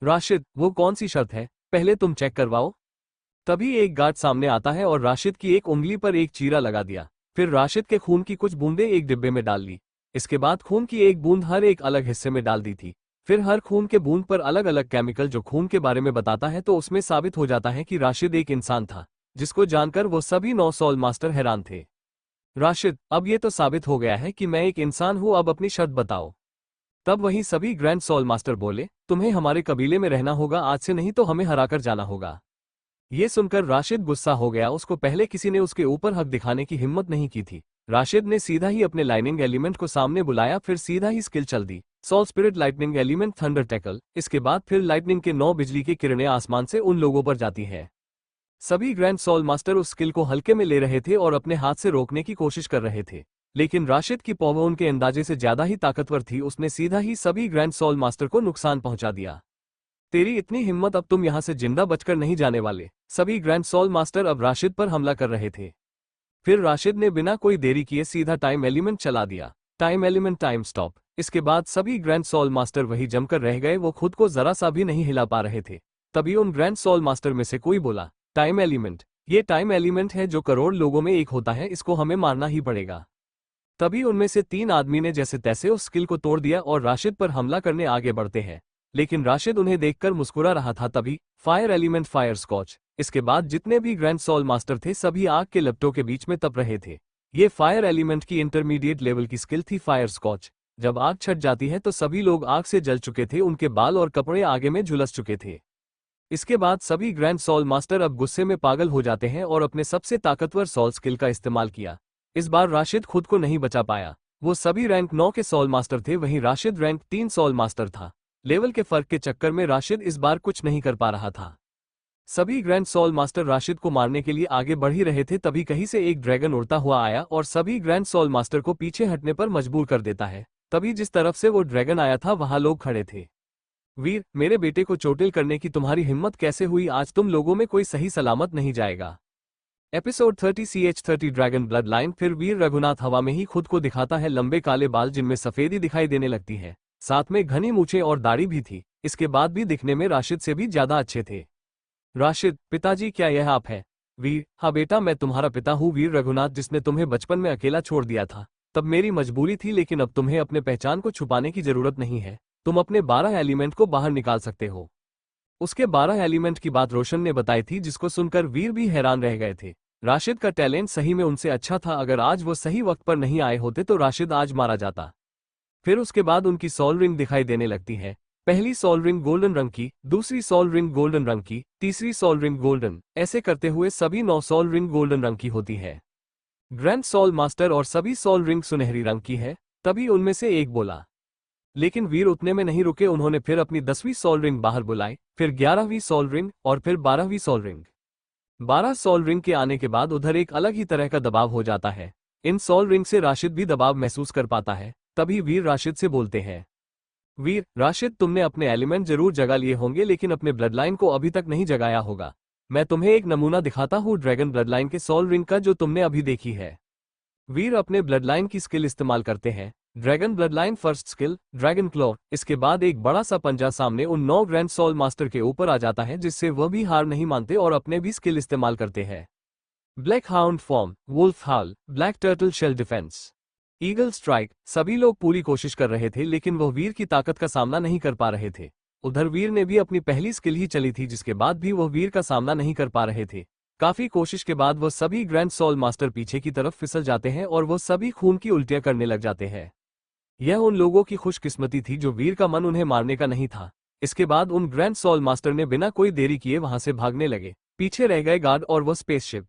A: राशिद, वो कौन सी शर्त है, पहले तुम चेक करवाओ। तभी एक गार्ड सामने आता है और राशिद की एक उंगली पर एक चीरा लगा दिया। फिर राशिद के खून की कुछ बूंदें एक डिब्बे में डाल ली। इसके बाद खून की एक बूंद हर एक अलग हिस्से में डाल दी थी। फिर हर खून के बूंद पर अलग अलग केमिकल जो खून के बारे में बताता है, तो उसमें साबित हो जाता है कि राशिद एक इंसान था, जिसको जानकर वो सभी 9 सॉल मास्टर हैरान थे। राशिद, अब ये तो साबित हो गया है कि मैं एक इंसान हूँ, अब अपनी शर्त बताओ। तब वहीं सभी ग्रैंड सॉल मास्टर बोले, तुम्हें हमारे कबीले में रहना होगा आज से, नहीं तो हमें हराकर जाना होगा। ये सुनकर राशिद गुस्सा हो गया। उसको पहले किसी ने उसके ऊपर हक दिखाने की हिम्मत नहीं की थी। राशिद ने सीधा ही अपने लाइटनिंग एलिमेंट को सामने बुलाया, फिर सीधा ही स्किल चल दी, soul spirit lightning element thunder tackle. इसके बाद फिर लाइटनिंग के 9 बिजली की किरणें आसमान से उन लोगों पर जाती है। सभी ग्रैंड सॉल मास्टर उस स्किल को हल्के में ले रहे थे और अपने हाथ से रोकने की कोशिश कर रहे थे, लेकिन राशिद की पावर उनके अंदाजे से ज्यादा ही ताकतवर थी। उसने सीधा ही सभी ग्रैंड सॉल मास्टर को नुकसान पहुंचा दिया। तेरी इतनी हिम्मत, अब तुम यहां से जिंदा बचकर नहीं जाने वाले। सभी ग्रैंड सॉल मास्टर अब राशिद पर हमला कर रहे थे। फिर राशिद ने बिना कोई देरी किए सीधा टाइम एलिमेंट चला दिया। Time element time stop. इसके बाद सभी ग्रैंड सॉल मास्टर वही जमकर रह गए, वो खुद को जरा सा भी नहीं हिला पा रहे थे। तभी उन ग्रैंड सॉल मास्टर में से कोई बोला, टाइम एलिमेंट, ये टाइम एलिमेंट है जो करोड़ लोगों में एक होता है, इसको हमें मारना ही पड़ेगा। तभी उनमें से 3 आदमी ने जैसे तैसे उस स्किल को तोड़ दिया और राशिद पर हमला करने आगे बढ़ते हैं, लेकिन राशिद उन्हें देखकर मुस्कुरा रहा था। तभी फायर एलिमेंट फायर स्कॉच। इसके बाद जितने भी ग्रैंड सॉल मास्टर थे सभी आग के लपटों के बीच में तप रहे थे। ये फायर एलिमेंट की इंटरमीडिएट लेवल की स्किल थी फायर स्कॉच। जब आग छट जाती है तो सभी लोग आग से जल चुके थे, उनके बाल और कपड़े आगे में झुलस चुके थे। इसके बाद सभी ग्रैंड सॉल मास्टर अब गुस्से में पागल हो जाते हैं और अपने सबसे ताकतवर सॉल स्किल का इस्तेमाल किया। इस बार राशिद खुद को नहीं बचा पाया। वो सभी रैंक 9 के सॉल मास्टर थे, वहीं राशिद रैंक 3 सॉल मास्टर था। लेवल के फर्क के चक्कर में राशिद इस बार कुछ नहीं कर पा रहा था। सभी ग्रैंड सॉल मास्टर राशिद को मारने के लिए आगे बढ़ ही रहे थे, तभी कहीं से एक ड्रैगन उड़ता हुआ आया और सभी ग्रैंड सॉल मास्टर को पीछे हटने पर मजबूर कर देता है। तभी जिस तरफ से वो ड्रैगन आया था वहां लोग खड़े थे। वीर, मेरे बेटे को चोटिल करने की तुम्हारी हिम्मत कैसे हुई? आज तुम लोगों में कोई सही सलामत नहीं जाएगा। Episode 30 CH30 dragon blood line. फिर वीर रघुनाथ हवा में ही खुद को दिखाता है, लंबे काले बाल जिनमें सफेदी दिखाई देने लगती है, साथ में घनी मूछें और दाढ़ी भी थी। इसके बाद भी दिखने में राशिद से भी ज्यादा अच्छे थे। राशिद, पिताजी क्या यह आप है? वीर, हाँ बेटा, मैं तुम्हारा पिता हूँ, वीर रघुनाथ, जिसने तुम्हें बचपन में अकेला छोड़ दिया था। तब मेरी मजबूरी थी, लेकिन अब तुम्हें अपने पहचान को छुपाने की जरूरत नहीं है। तुम अपने 12 एलिमेंट को बाहर निकाल सकते हो। उसके 12 एलिमेंट की बात रोशन ने बताई थी, जिसको सुनकर वीर भी हैरान रह गए थे। राशिद का टैलेंट सही में उनसे अच्छा था। अगर आज वो सही वक्त पर नहीं आए होते तो राशिद आज मारा जाता। फिर उसके बाद उनकी सॉल रिंग दिखाई देने लगती है। पहली सॉल रिंग गोल्डन रंग की, दूसरी सॉल रिंग गोल्डन रंग की, तीसरी सॉल रिंग गोल्डन, ऐसे करते हुए सभी 9 सॉल रिंग गोल्डन रंग की होती है। ग्रैंड सॉल मास्टर और सभी सॉल रिंग सुनहरी रंग की है। तभी उनमें से एक बोला, लेकिन वीर उतने में नहीं रुके। उन्होंने फिर अपनी 10वीं सॉल रिंग बाहर बुलाई, फिर 11वीं सॉल रिंग और फिर 12वीं सॉल रिंग। 12 सॉल रिंग के आने के बाद उधर एक अलग ही तरह का दबाव हो जाता है। इन सॉल रिंग से राशिद भी दबाव महसूस कर पाता है। तभी वीर राशिद से बोलते हैं, वीर राशिद, तुमने अपने एलिमेंट जरूर जगा लिए होंगे, लेकिन अपने ब्लड लाइन को अभी तक नहीं जगाया होगा। मैं तुम्हें एक नमूना दिखाता हूँ ड्रैगन ब्लड लाइन के सॉल रिंग का, जो तुमने अभी देखी है। वीर अपने ब्लड लाइन की स्किल इस्तेमाल करते हैं। Dragon bloodline first skill, dragon claw. इसके बाद एक बड़ा सा पंजा सामने उन 9 ग्रैंड सॉल मास्टर के ऊपर आ जाता है, जिससे वह भी हार नहीं मानते और अपने भी स्किल इस्तेमाल करते हैं। Black hound form, wolf howl, black turtle shell defence, eagle strike. सभी लोग पूरी कोशिश कर रहे थे, लेकिन वह वीर की ताकत का सामना नहीं कर पा रहे थे। उधर वीर ने भी अपनी पहली स्किल ही चली थी, जिसके बाद भी वह वीर का सामना नहीं कर पा रहे थे। काफी कोशिश के बाद वह सभी ग्रैंड सॉल मास्टर पीछे की तरफ फिसल जाते हैं और वह सभी खून की उल्टियां करने लग जाते हैं। यह उन लोगों की खुशकिस्मती थी जो वीर का मन उन्हें मारने का नहीं था। इसके बाद उन ग्रैंड सॉल मास्टर ने बिना कोई देरी किए वहां से भागने लगे। पीछे रह गए गार्ड और वह स्पेसशिप।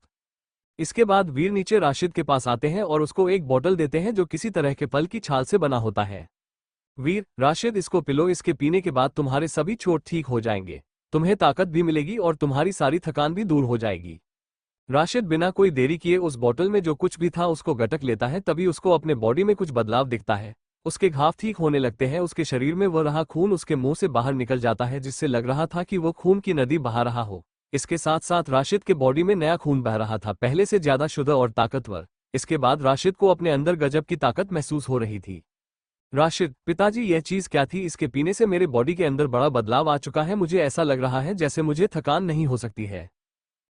A: इसके बाद वीर नीचे राशिद के पास आते हैं और उसको एक बोतल देते हैं जो किसी तरह के फल की छाल से बना होता है। वीर, राशिद, इसको पिलो, इसके पीने के बाद तुम्हारे सभी चोट ठीक हो जाएंगे, तुम्हें ताकत भी मिलेगी और तुम्हारी सारी थकान भी दूर हो जाएगी। राशिद बिना कोई देरी किए उस बोतल में जो कुछ भी था उसको गटक लेता है। तभी उसको अपने बॉडी में कुछ बदलाव दिखता है। उसके घाव ठीक होने लगते हैं। उसके शरीर में वह रहा खून उसके मुंह से बाहर निकल जाता है, जिससे लग रहा था कि वो खून की नदी बहा रहा हो। इसके साथ साथ राशिद के बॉडी में नया खून बह रहा था, पहले से ज्यादा शुद्ध और ताकतवर। इसके बाद राशिद को अपने अंदर गजब की ताकत महसूस हो रही थी। राशिद, पिताजी, यह चीज क्या थी? इसके पीने से मेरे बॉडी के अंदर बड़ा बदलाव आ चुका है। मुझे ऐसा लग रहा है जैसे मुझे थकान नहीं हो सकती है।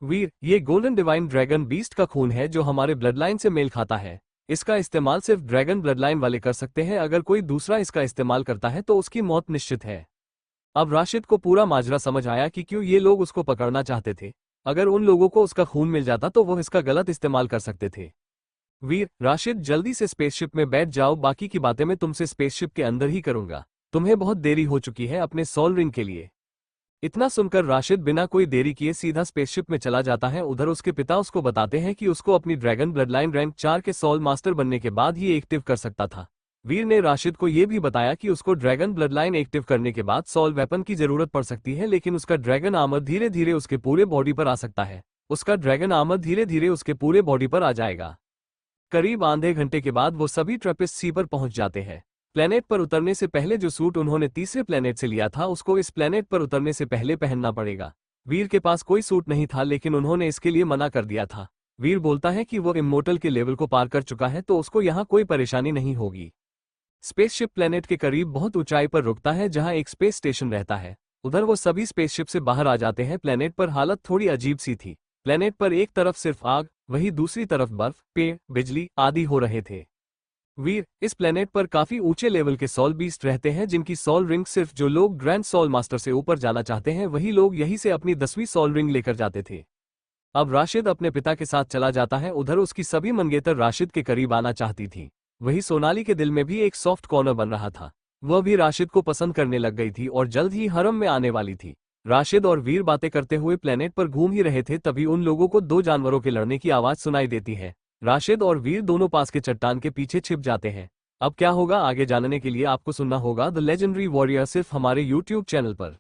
A: वीर, ये गोल्डन डिवाइन ड्रैगन बीस्ट का खून है जो हमारे ब्लड लाइन से मेल खाता है। इसका इस्तेमाल सिर्फ ड्रैगन ब्लड लाइन वाले कर सकते हैं। अगर कोई दूसरा इसका इस्तेमाल करता है तो उसकी मौत निश्चित है। अब राशिद को पूरा माजरा समझ आया कि क्यों ये लोग उसको पकड़ना चाहते थे। अगर उन लोगों को उसका खून मिल जाता तो वो इसका गलत इस्तेमाल कर सकते थे। वीर, राशिद जल्दी से स्पेसशिप में बैठ जाओ, बाकी की बातें मैं तुमसे स्पेसशिप के अंदर ही करूंगा। तुम्हें बहुत देरी हो चुकी है अपने सोल रिंग के लिए। इतना सुनकर राशिद बिना कोई देरी किए सीधा स्पेसशिप में चला जाता है। उधर उसके पिता उसको बताते हैं कि उसको अपनी ड्रैगन ब्लडलाइन रैंक 4 के सोल मास्टर बनने के बाद ही एक्टिव कर सकता था। वीर ने राशिद को यह भी बताया कि उसको ड्रैगन ब्लडलाइन एक्टिव करने के बाद सोल वेपन की जरूरत पड़ सकती है, लेकिन उसका ड्रैगन आर्मर धीरे धीरे उसके पूरे बॉडी पर आ सकता है। उसका ड्रैगन आर्मर धीरे धीरे उसके पूरे बॉडी पर आ जाएगा। करीब आधे घंटे के बाद वो सभी ट्रेपिस्ट सी पर पहुंच जाते हैं। प्लेनेट पर उतरने से पहले जो सूट उन्होंने तीसरे प्लेनेट से लिया था उसको इस प्लेनेट पर उतरने से पहले पहनना पड़ेगा। वीर के पास कोई सूट नहीं था, लेकिन उन्होंने इसके लिए मना कर दिया था। वीर बोलता है कि वो इमोर्टल के लेवल को पार कर चुका है तो उसको यहाँ कोई परेशानी नहीं होगी। स्पेसशिप प्लेनेट के करीब बहुत ऊंचाई पर रुकता है जहां एक स्पेस स्टेशन रहता है। उधर वो सभी स्पेसशिप से बाहर आ जाते हैं। प्लेनेट पर हालत थोड़ी अजीब सी थी। प्लेनेट पर एक तरफ सिर्फ आग, वहीं दूसरी तरफ बर्फ, पेड़, बिजली आदि हो रहे थे। वीर, इस प्लेनेट पर काफी ऊंचे लेवल के सोल बीस्ट रहते हैं जिनकी सोल रिंग सिर्फ जो लोग ग्रैंड सोल मास्टर से ऊपर जाना चाहते हैं वही लोग यहीं से अपनी 10वीं सोल रिंग लेकर जाते थे। अब राशिद अपने पिता के साथ चला जाता है। उधर उसकी सभी मंगेतर राशिद के करीब आना चाहती थी। वही सोनाली के दिल में भी एक सॉफ्ट कॉर्नर बन रहा था। वह भी राशिद को पसंद करने लग गई थी और जल्द ही हरम में आने वाली थी। राशिद और वीर बातें करते हुए प्लेनेट पर घूम ही रहे थे, तभी उन लोगों को दो जानवरों के लड़ने की आवाज सुनाई देती है। राशिद और वीर दोनों पास के चट्टान के पीछे छिप जाते हैं। अब क्या होगा आगे जानने के लिए आपको सुनना होगा द लेजेंडरी वॉरियर सिर्फ हमारे YouTube चैनल पर।